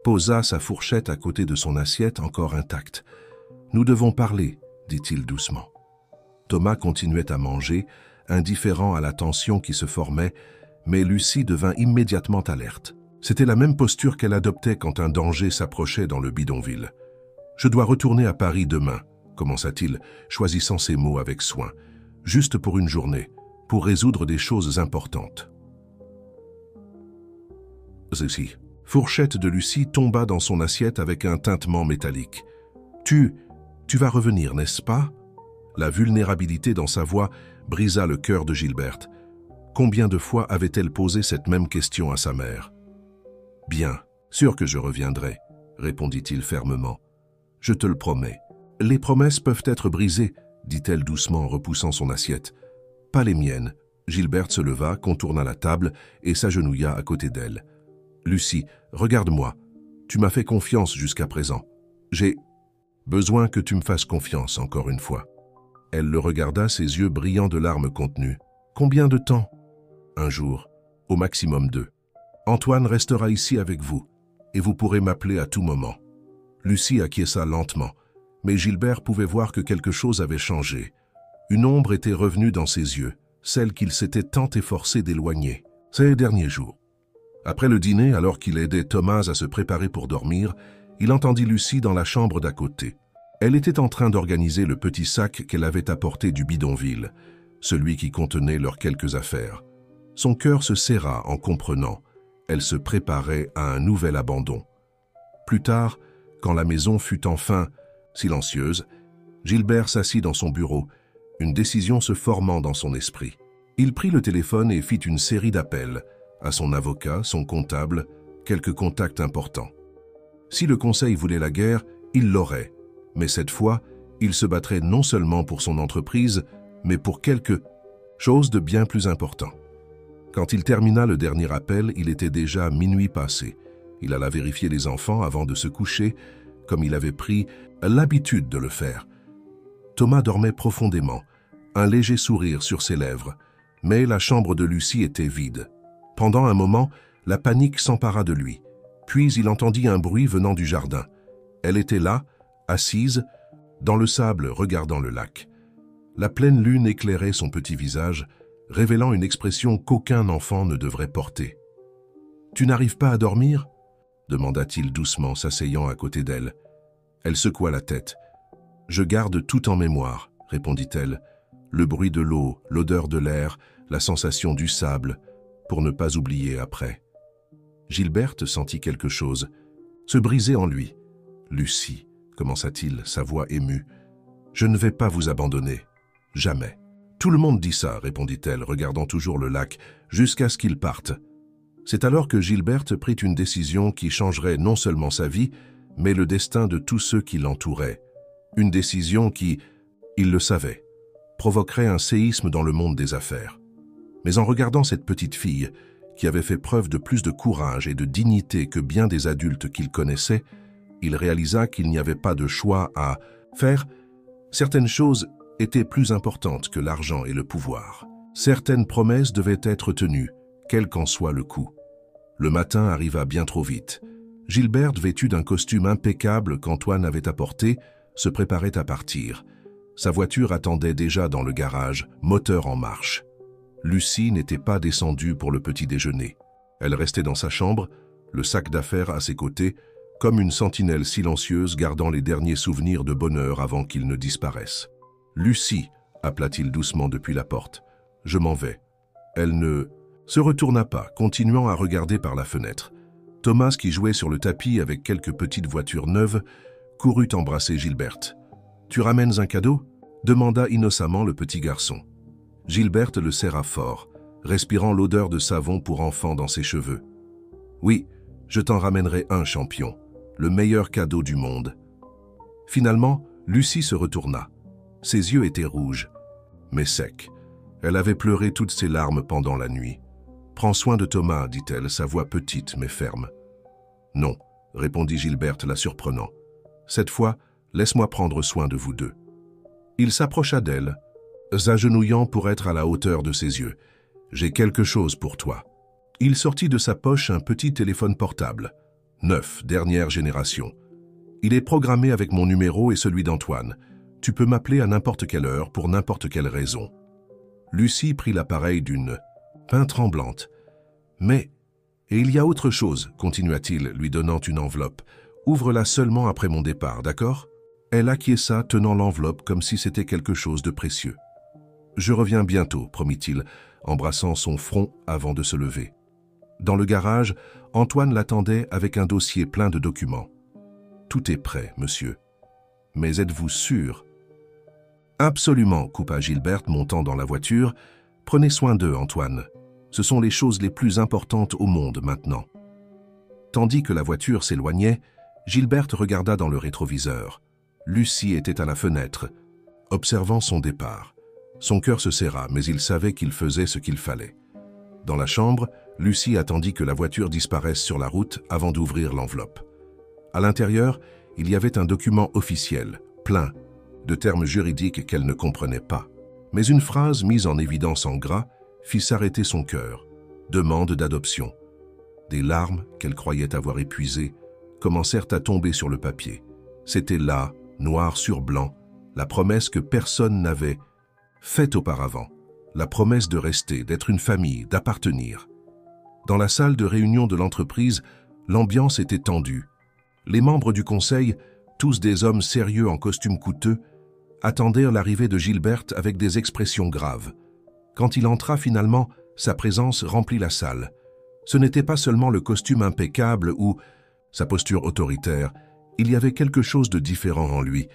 posa sa fourchette à côté de son assiette encore intacte. « Nous devons parler, » dit-il doucement. Thomas continuait à manger, indifférent à la tension qui se formait, mais Lucie devint immédiatement alerte. C'était la même posture qu'elle adoptait quand un danger s'approchait dans le bidonville. « Je dois retourner à Paris demain, » commença-t-il, choisissant ses mots avec soin. « Juste pour une journée, pour résoudre des choses importantes. » Ceci. Fourchette de Lucie tomba dans son assiette avec un tintement métallique. « Tu vas revenir, n'est-ce pas ?» La vulnérabilité dans sa voix brisa le cœur de Gilberte. Combien de fois avait-elle posé cette même question à sa mère? « Bien, sûr que je reviendrai, » répondit-il fermement. « Je te le promets. Les promesses peuvent être brisées, » dit-elle doucement en repoussant son assiette. « Pas les miennes. » Gilberte se leva, contourna la table et s'agenouilla à côté d'elle. « Lucie, regarde-moi. Tu m'as fait confiance jusqu'à présent. J'ai besoin que tu me fasses confiance encore une fois. » Elle le regarda, ses yeux brillants de larmes contenues. « Combien de temps ?»« Un jour, au maximum 2. Antoine restera ici avec vous, et vous pourrez m'appeler à tout moment. » Lucie acquiesça lentement, mais Gilbert pouvait voir que quelque chose avait changé. Une ombre était revenue dans ses yeux, celle qu'il s'était tant efforcé d'éloigner. Ces derniers jours. Après le dîner, alors qu'il aidait Thomas à se préparer pour dormir, il entendit Lucie dans la chambre d'à côté. Elle était en train d'organiser le petit sac qu'elle avait apporté du bidonville, celui qui contenait leurs quelques affaires. Son cœur se serra en comprenant. Elle se préparait à un nouvel abandon. Plus tard, quand la maison fut enfin silencieuse, Gilbert s'assit dans son bureau, une décision se formant dans son esprit. Il prit le téléphone et fit une série d'appels à son avocat, son comptable, quelques contacts importants. Si le conseil voulait la guerre, il l'aurait, mais cette fois, il se battrait non seulement pour son entreprise, mais pour quelque chose de bien plus important. Quand il termina le dernier appel, il était déjà minuit passé. Il alla vérifier les enfants avant de se coucher, comme il avait pris l'habitude de le faire. Thomas dormait profondément, un léger sourire sur ses lèvres, mais la chambre de Lucie était vide. Pendant un moment, la panique s'empara de lui. Puis il entendit un bruit venant du jardin. Elle était là, assise, dans le sable, regardant le lac. La pleine lune éclairait son petit visage, révélant une expression qu'aucun enfant ne devrait porter. « Tu n'arrives pas à dormir ?» demanda-t-il doucement, s'asseyant à côté d'elle. Elle secoua la tête. « Je garde tout en mémoire, » répondit-elle. Le bruit de l'eau, l'odeur de l'air, la sensation du sable, pour ne pas oublier après. Gilberte sentit quelque chose se briser en lui. « Lucie, » commença-t-il, sa voix émue, « je ne vais pas vous abandonner. Jamais. » « Tout le monde dit ça, » répondit-elle, regardant toujours le lac, jusqu'à ce qu'il parte. C'est alors que Gilberte prit une décision qui changerait non seulement sa vie, mais le destin de tous ceux qui l'entouraient. Une décision qui, il le savait, provoquerait un séisme dans le monde des affaires. Mais en regardant cette petite fille, qui avait fait preuve de plus de courage et de dignité que bien des adultes qu'il connaissait, il réalisa qu'il n'y avait pas de choix à faire. Certaines choses étaient plus importantes que l'argent et le pouvoir. Certaines promesses devaient être tenues, quel qu'en soit le coût. Le matin arriva bien trop vite. Gilberte, vêtue d'un costume impeccable qu'Antoine avait apporté, se préparait à partir. Sa voiture attendait déjà dans le garage, moteur en marche. Lucie n'était pas descendue pour le petit déjeuner. Elle restait dans sa chambre, le sac d'affaires à ses côtés, comme une sentinelle silencieuse gardant les derniers souvenirs de bonheur avant qu'ils ne disparaissent. « Lucie » appela-t-il doucement depuis la porte. « Je m'en vais. » Elle ne se retourna pas, continuant à regarder par la fenêtre. Thomas, qui jouait sur le tapis avec quelques petites voitures neuves, courut embrasser Gilberte. « Tu ramènes un cadeau ?» demanda innocemment le petit garçon. Gilberte le serra fort, respirant l'odeur de savon pour enfant dans ses cheveux. « Oui, je t'en ramènerai un, champion, le meilleur cadeau du monde. » Finalement, Lucie se retourna. Ses yeux étaient rouges, mais secs. Elle avait pleuré toutes ses larmes pendant la nuit. « Prends soin de Thomas, » dit-elle, sa voix petite mais ferme. « Non, » répondit Gilberte, la surprenant. « Cette fois, laisse-moi prendre soin de vous deux. » Il s'approcha d'elle, s'agenouillant pour être à la hauteur de ses yeux. « J'ai quelque chose pour toi. » Il sortit de sa poche un petit téléphone portable, neuf, dernière génération. « Il est programmé avec mon numéro et celui d'Antoine. Tu peux m'appeler à n'importe quelle heure, pour n'importe quelle raison. » Lucie prit l'appareil d'une main tremblante. « Mais, et il y a autre chose, » continua-t-il, lui donnant une enveloppe. « Ouvre-la seulement après mon départ, d'accord ?» Elle acquiesça, tenant l'enveloppe comme si c'était quelque chose de précieux. « Je reviens bientôt, » promit-il, embrassant son front avant de se lever. Dans le garage, Antoine l'attendait avec un dossier plein de documents. « Tout est prêt, monsieur. Mais êtes-vous sûr ?» « Absolument, » coupa Gilberte, montant dans la voiture. « Prenez soin d'eux, Antoine. Ce sont les choses les plus importantes au monde maintenant. » Tandis que la voiture s'éloignait, Gilberte regarda dans le rétroviseur. Lucie était à la fenêtre, observant son départ. Son cœur se serra, mais il savait qu'il faisait ce qu'il fallait. Dans la chambre, Lucie attendit que la voiture disparaisse sur la route avant d'ouvrir l'enveloppe. À l'intérieur, il y avait un document officiel, plein de termes juridiques qu'elle ne comprenait pas. Mais une phrase mise en évidence en gras fit s'arrêter son cœur. Demande d'adoption. Des larmes, qu'elle croyait avoir épuisées, commencèrent à tomber sur le papier. C'était là, noir sur blanc, la promesse que personne n'avait faite auparavant. La promesse de rester, d'être une famille, d'appartenir. Dans la salle de réunion de l'entreprise, l'ambiance était tendue. Les membres du conseil, tous des hommes sérieux en costume coûteux, attendirent l'arrivée de Gilberte avec des expressions graves. Quand il entra finalement, Sa présence remplit la salle. Ce n'était pas seulement le costume impeccable ou sa posture autoritaire, il y avait quelque chose de différent en lui,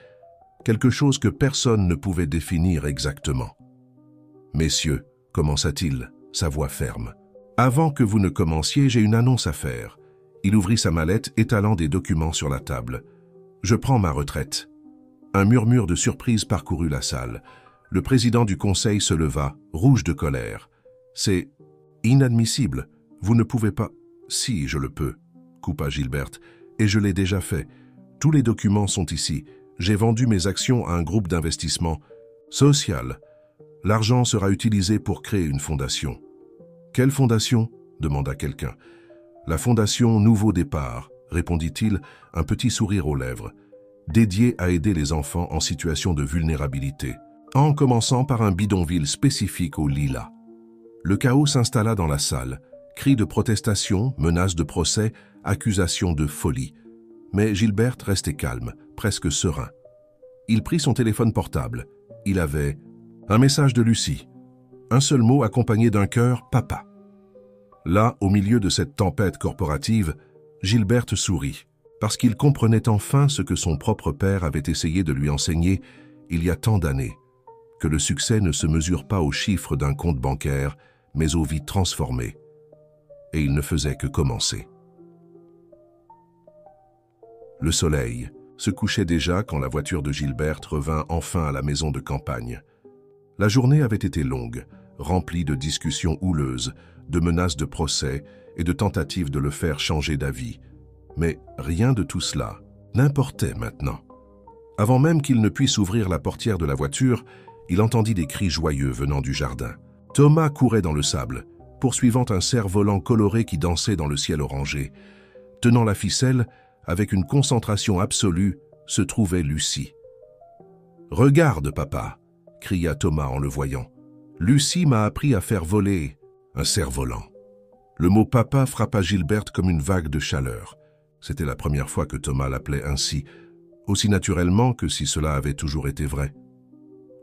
quelque chose que personne ne pouvait définir exactement. « Messieurs, commença-t-il, sa voix ferme. Avant que vous ne commenciez, j'ai une annonce à faire. » Il ouvrit sa mallette, étalant des documents sur la table. « Je prends ma retraite. » Un murmure de surprise parcourut la salle. Le président du conseil se leva, rouge de colère. « C'est inadmissible. Vous ne pouvez pas... »« Si, je le peux, » coupa Gilberte, « et je l'ai déjà fait. Tous les documents sont ici. J'ai vendu mes actions à un groupe d'investissement social. L'argent sera utilisé pour créer une fondation. »« Quelle fondation ?» demanda quelqu'un. « La fondation Nouveau Départ, » répondit-il, un petit sourire aux lèvres, dédiée à aider les enfants en situation de vulnérabilité, en commençant par un bidonville spécifique aux lilas. Le chaos s'installa dans la salle. Cris de protestation, menaces de procès, accusations de folie. Mais Gilberte restait calme, presque serein. Il prit son téléphone portable. Il avait un message de Lucie. Un seul mot accompagné d'un cœur « Papa ». Là, au milieu de cette tempête corporative, Gilberte sourit, parce qu'il comprenait enfin ce que son propre père avait essayé de lui enseigner il y a tant d'années, que le succès ne se mesure pas aux chiffres d'un compte bancaire, mais aux vies transformées. Et il ne faisait que commencer. Le soleil se couchait déjà quand la voiture de Gilberte revint enfin à la maison de campagne. La journée avait été longue, remplie de discussions houleuses, de menaces de procès et de tentatives de le faire changer d'avis. Mais rien de tout cela n'importait maintenant. Avant même qu'il ne puisse ouvrir la portière de la voiture, il entendit des cris joyeux venant du jardin. Thomas courait dans le sable, poursuivant un cerf-volant coloré qui dansait dans le ciel orangé. Tenant la ficelle, avec une concentration absolue, se trouvait Lucie. « Regarde, papa !» cria Thomas en le voyant. « Lucie m'a appris à faire voler un cerf-volant. » Le mot « papa » frappa Gilberte comme une vague de chaleur. C'était la première fois que Thomas l'appelait ainsi, aussi naturellement que si cela avait toujours été vrai.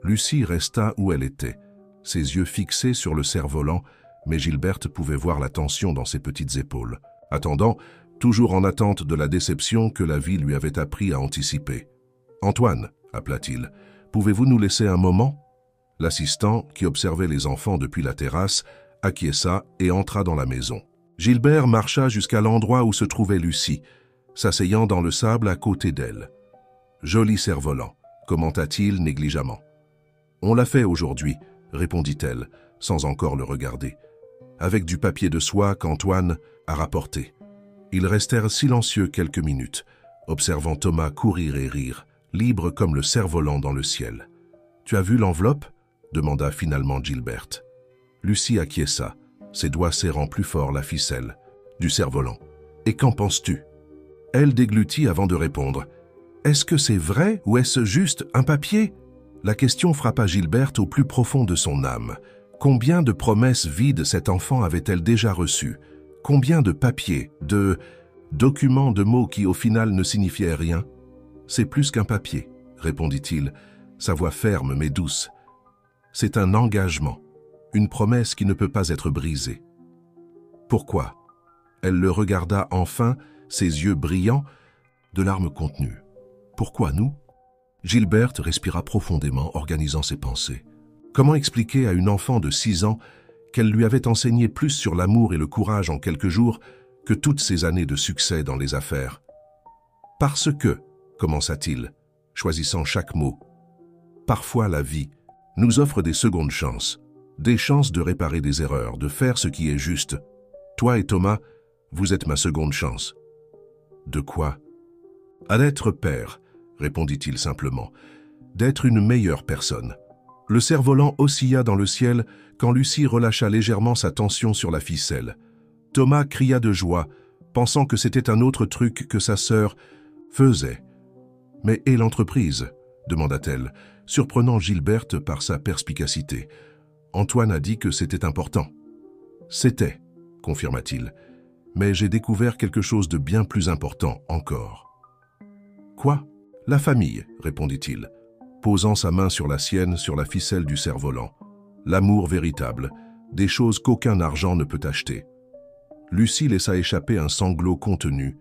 Lucie resta où elle était, ses yeux fixés sur le cerf-volant, mais Gilberte pouvait voir la tension dans ses petites épaules, attendant, toujours en attente de la déception que la vie lui avait appris à anticiper. « Antoine » appela-t-il, « pouvez-vous nous laisser un moment ?» L'assistant, qui observait les enfants depuis la terrasse, acquiesça et entra dans la maison. Gilbert marcha jusqu'à l'endroit où se trouvait Lucie, s'asseyant dans le sable à côté d'elle. « Joli cerf-volant » commenta-t-il négligemment. « On l'a fait aujourd'hui » répondit-elle, sans encore le regarder, avec du papier de soie qu'Antoine a rapporté. Ils restèrent silencieux quelques minutes, observant Thomas courir et rire, libre comme le cerf-volant dans le ciel. « Tu as vu l'enveloppe » demanda finalement Gilberte. Lucie acquiesça, ses doigts serrant plus fort la ficelle du cerf-volant. « Et qu'en penses-tu » Elle déglutit avant de répondre. « Est-ce que c'est vrai ou est-ce juste un papier ?» La question frappa Gilberte au plus profond de son âme. Combien de promesses vides cet enfant avait-elle déjà reçues? Combien de papiers, de documents de mots qui au final ne signifiaient rien? « C'est plus qu'un papier, » répondit-il, sa voix ferme mais douce. « C'est un engagement, une promesse qui ne peut pas être brisée. » « Pourquoi ?» Elle le regarda enfin, ses yeux brillants, de larmes contenues. « Pourquoi nous ?» Gilberte respira profondément, organisant ses pensées. Comment expliquer à une enfant de 6 ans qu'elle lui avait enseigné plus sur l'amour et le courage en quelques jours que toutes ces années de succès dans les affaires? « Parce que, » commença-t-il, choisissant chaque mot, « parfois la vie nous offre des secondes chances, des chances de réparer des erreurs, de faire ce qui est juste. Toi et Thomas, vous êtes ma seconde chance. » « De quoi ?»« À d'être père, » répondit-il simplement, « d'être une meilleure personne. » Le cerf-volant oscilla dans le ciel quand Lucie relâcha légèrement sa tension sur la ficelle. Thomas cria de joie, pensant que c'était un autre truc que sa sœur faisait. « Mais et l'entreprise ?» demanda-t-elle, surprenant Gilberte par sa perspicacité. Antoine a dit que c'était important. « C'était, » confirma-t-il, « mais j'ai découvert quelque chose de bien plus important encore. »« Quoi ?»« La famille, » répondit-il, posant sa main sur la sienne sur la ficelle du cerf-volant. « L'amour véritable, des choses qu'aucun argent ne peut acheter. Lucie laissa échapper un sanglot contenu,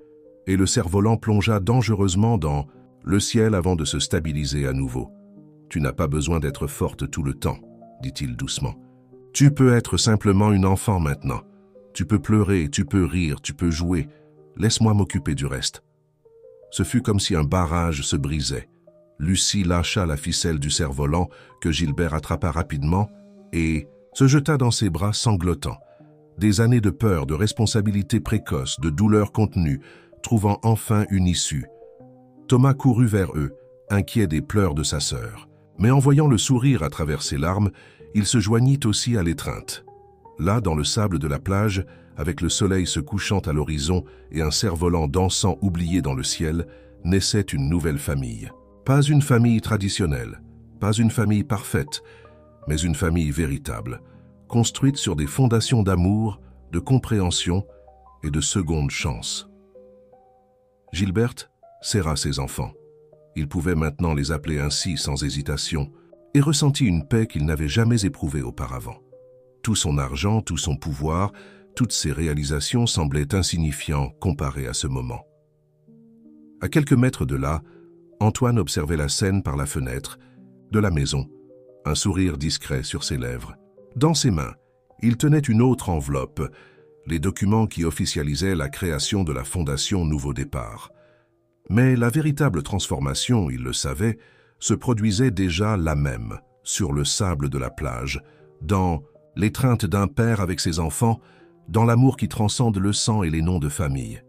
et le cerf-volant plongea dangereusement dans le ciel avant de se stabiliser à nouveau. « Tu n'as pas besoin d'être forte tout le temps, » dit-il doucement. « Tu peux être simplement une enfant maintenant. Tu peux pleurer, tu peux rire, tu peux jouer. Laisse-moi m'occuper du reste. » Ce fut comme si un barrage se brisait. Lucie lâcha la ficelle du cerf-volant que Gilbert attrapa rapidement et se jeta dans ses bras sanglotant. Des années de peur, de responsabilité précoce, de douleur contenue, trouvant enfin une issue. Thomas courut vers eux, inquiet des pleurs de sa sœur. Mais en voyant le sourire à travers ses larmes, il se joignit aussi à l'étreinte. Là, dans le sable de la plage, avec le soleil se couchant à l'horizon et un cerf-volant dansant oublié dans le ciel, naissait une nouvelle famille. Pas une famille traditionnelle, pas une famille parfaite, mais une famille véritable, construite sur des fondations d'amour, de compréhension et de seconde chance. Gilberte serra ses enfants. Il pouvait maintenant les appeler ainsi sans hésitation et ressentit une paix qu'il n'avait jamais éprouvée auparavant. Tout son argent, tout son pouvoir, toutes ses réalisations semblaient insignifiants comparés à ce moment. À quelques mètres de là, Antoine observait la scène par la fenêtre de la maison, un sourire discret sur ses lèvres. Dans ses mains, il tenait une autre enveloppe, les documents qui officialisaient la création de la Fondation Nouveau Départ. Mais la véritable transformation, il le savait, se produisait déjà là même, sur le sable de la plage, dans l'étreinte d'un père avec ses enfants, dans l'amour qui transcende le sang et les noms de famille.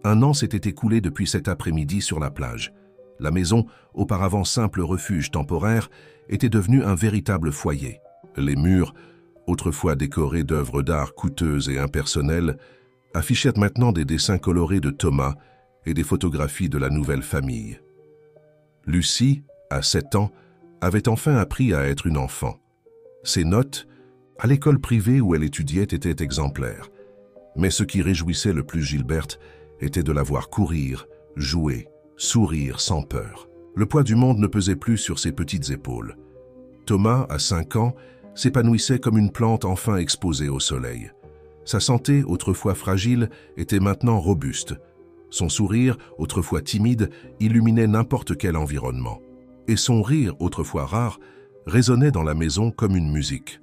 Un an s'était écoulé depuis cet après-midi sur la plage. La maison, auparavant simple refuge temporaire, était devenue un véritable foyer. Les murs, autrefois décorés d'œuvres d'art coûteuses et impersonnelles, affichaient maintenant des dessins colorés de Thomas et des photographies de la nouvelle famille. Lucie, à 7 ans, avait enfin appris à être une enfant. Ses notes, à l'école privée où elle étudiait, étaient exemplaires. Mais ce qui réjouissait le plus Gilberte était de la voir courir, jouer, sourire sans peur. Le poids du monde ne pesait plus sur ses petites épaules. Thomas, à 5 ans, s'épanouissait comme une plante enfin exposée au soleil. Sa santé, autrefois fragile, était maintenant robuste. Son sourire, autrefois timide, illuminait n'importe quel environnement. Et son rire, autrefois rare, résonnait dans la maison comme une musique.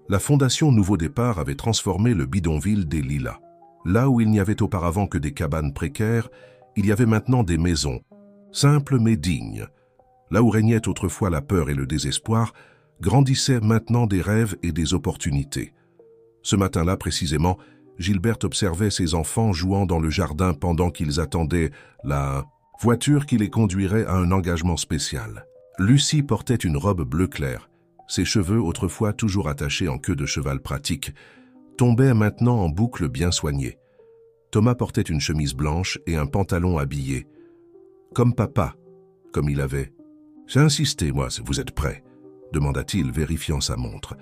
La Fondation Nouveau Départ avait transformé le bidonville des Lilas. Là où il n'y avait auparavant que des cabanes précaires, il y avait maintenant des maisons, simples mais dignes. Là où régnait autrefois la peur et le désespoir, grandissaient maintenant des rêves et des opportunités. Ce matin-là, précisément, Gilberte observait ses enfants jouant dans le jardin pendant qu'ils attendaient la voiture qui les conduirait à un engagement spécial. Lucie portait une robe bleu clair. Ses cheveux, autrefois toujours attachés en queue de cheval pratique, tombaient maintenant en boucles bien soignées. Thomas portait une chemise blanche et un pantalon habillé. Comme papa, comme il avait. « J'ai insisté, moi, vous êtes prêts ?» demanda-t-il, vérifiant sa montre.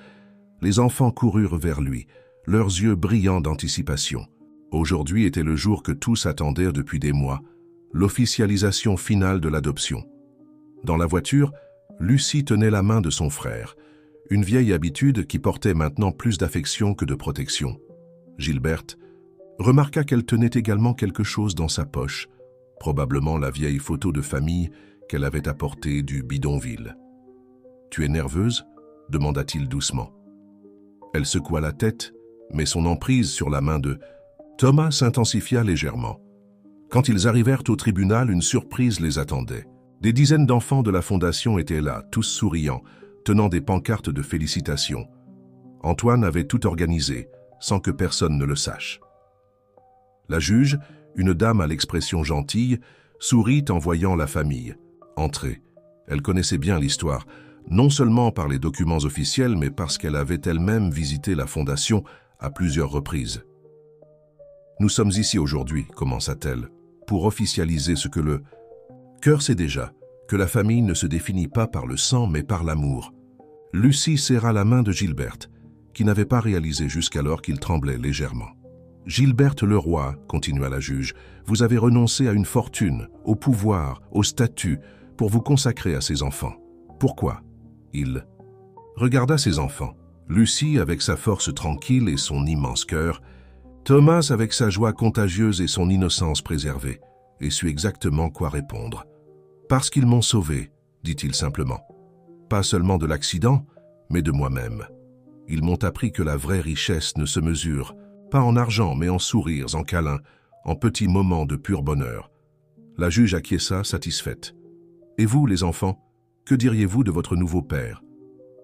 Les enfants coururent vers lui, leurs yeux brillants d'anticipation. Aujourd'hui était le jour que tous attendaient depuis des mois, l'officialisation finale de l'adoption. Dans la voiture, Lucie tenait la main de son frère, une vieille habitude qui portait maintenant plus d'affection que de protection. Gilberte remarqua qu'elle tenait également quelque chose dans sa poche, probablement la vieille photo de famille qu'elle avait apportée du bidonville. « Tu es nerveuse ?» demanda-t-il doucement. Elle secoua la tête, mais son emprise sur la main de Thomas s'intensifia légèrement. Quand ils arrivèrent au tribunal, une surprise les attendait. Des dizaines d'enfants de la Fondation étaient là, tous souriants, tenant des pancartes de félicitations. Antoine avait tout organisé, sans que personne ne le sache. La juge, une dame à l'expression gentille, sourit en voyant la famille. Entrer. Elle connaissait bien l'histoire, non seulement par les documents officiels, mais parce qu'elle avait elle-même visité la Fondation à plusieurs reprises. « Nous sommes ici aujourd'hui, commença-t-elle, pour officialiser ce que le cœur sait déjà, que la famille ne se définit pas par le sang, mais par l'amour. » Lucie serra la main de Gilberte, qui n'avait pas réalisé jusqu'alors qu'il tremblait légèrement. « Gilberte Leroy, continua la juge, vous avez renoncé à une fortune, au pouvoir, au statut, pour vous consacrer à ses enfants. Pourquoi ?» Il regarda ses enfants, Lucie avec sa force tranquille et son immense cœur, Thomas avec sa joie contagieuse et son innocence préservée, et sut exactement quoi répondre. « Parce qu'ils m'ont sauvé, dit-il simplement. Pas seulement de l'accident, mais de moi-même. Ils m'ont appris que la vraie richesse ne se mesure pas en argent, mais en sourires, en câlins, en petits moments de pur bonheur. » La juge acquiesça, satisfaite. « Et vous, les enfants, que diriez-vous de votre nouveau père ?»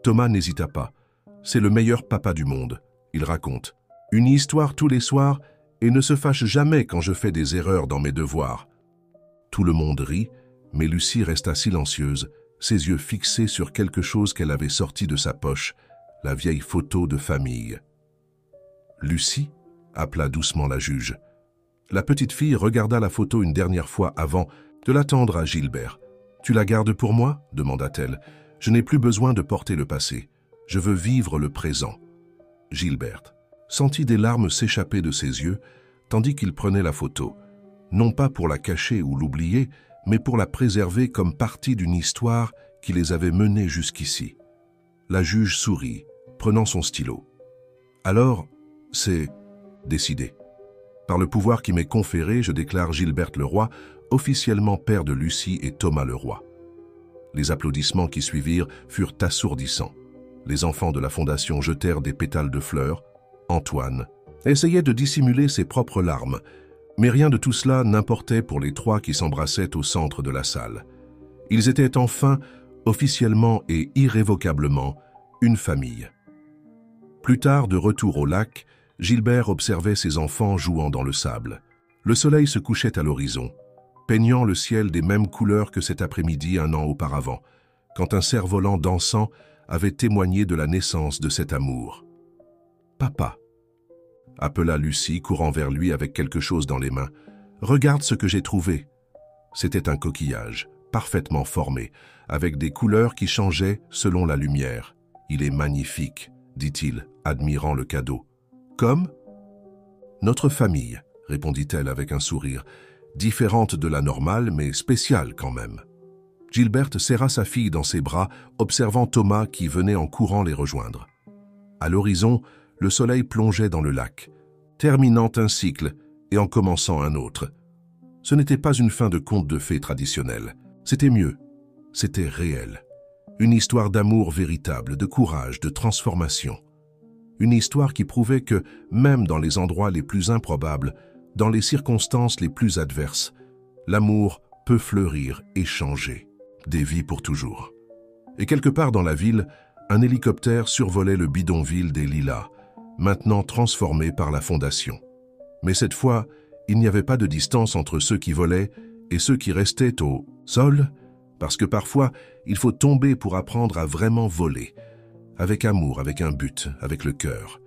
Thomas n'hésita pas. « C'est le meilleur papa du monde. » Il raconte. « Une histoire tous les soirs et ne se fâche jamais quand je fais des erreurs dans mes devoirs. » Tout le monde rit, mais Lucie resta silencieuse, ses yeux fixés sur quelque chose qu'elle avait sorti de sa poche, la vieille photo de famille. « Lucie ?» appela doucement la juge. La petite fille regarda la photo une dernière fois avant de la tendre à Gilbert. « Tu la gardes pour moi ?» demanda-t-elle. « Je n'ai plus besoin de porter le passé. Je veux vivre le présent. » Gilbert sentit des larmes s'échapper de ses yeux, tandis qu'il prenait la photo, non pas pour la cacher ou l'oublier, mais pour la préserver comme partie d'une histoire qui les avait menés jusqu'ici. La juge sourit, prenant son stylo. « Alors, c'est décidé. Par le pouvoir qui m'est conféré, je déclare Gilbert Leroy officiellement père de Lucie et Thomas Leroy. » Les applaudissements qui suivirent furent assourdissants. Les enfants de la fondation jetèrent des pétales de fleurs. Antoine essayait de dissimuler ses propres larmes, mais rien de tout cela n'importait pour les trois qui s'embrassaient au centre de la salle. Ils étaient enfin, officiellement et irrévocablement, une famille. Plus tard, de retour au lac, Gilbert observait ses enfants jouant dans le sable. Le soleil se couchait à l'horizon, peignant le ciel des mêmes couleurs que cet après-midi un an auparavant, quand un cerf-volant dansant avait témoigné de la naissance de cet amour. « Papa !» appela Lucie, courant vers lui avec quelque chose dans les mains. « Regarde ce que j'ai trouvé !» C'était un coquillage, parfaitement formé, avec des couleurs qui changeaient selon la lumière. « Il est magnifique !» dit-il, admirant le cadeau. « Comme ?»« Notre famille !» répondit-elle avec un sourire, différente de la normale, mais spéciale quand même. Gilbert serra sa fille dans ses bras, observant Thomas qui venait en courant les rejoindre. À l'horizon, le soleil plongeait dans le lac, terminant un cycle et en commençant un autre. Ce n'était pas une fin de conte de fées traditionnel. C'était mieux. C'était réel. Une histoire d'amour véritable, de courage, de transformation. Une histoire qui prouvait que, même dans les endroits les plus improbables, dans les circonstances les plus adverses, l'amour peut fleurir et changer des vies pour toujours. Et quelque part dans la ville, un hélicoptère survolait le bidonville des Lilas, maintenant transformé par la Fondation. Mais cette fois, il n'y avait pas de distance entre ceux qui volaient et ceux qui restaient au sol, parce que parfois, il faut tomber pour apprendre à vraiment voler, avec amour, avec un but, avec le cœur.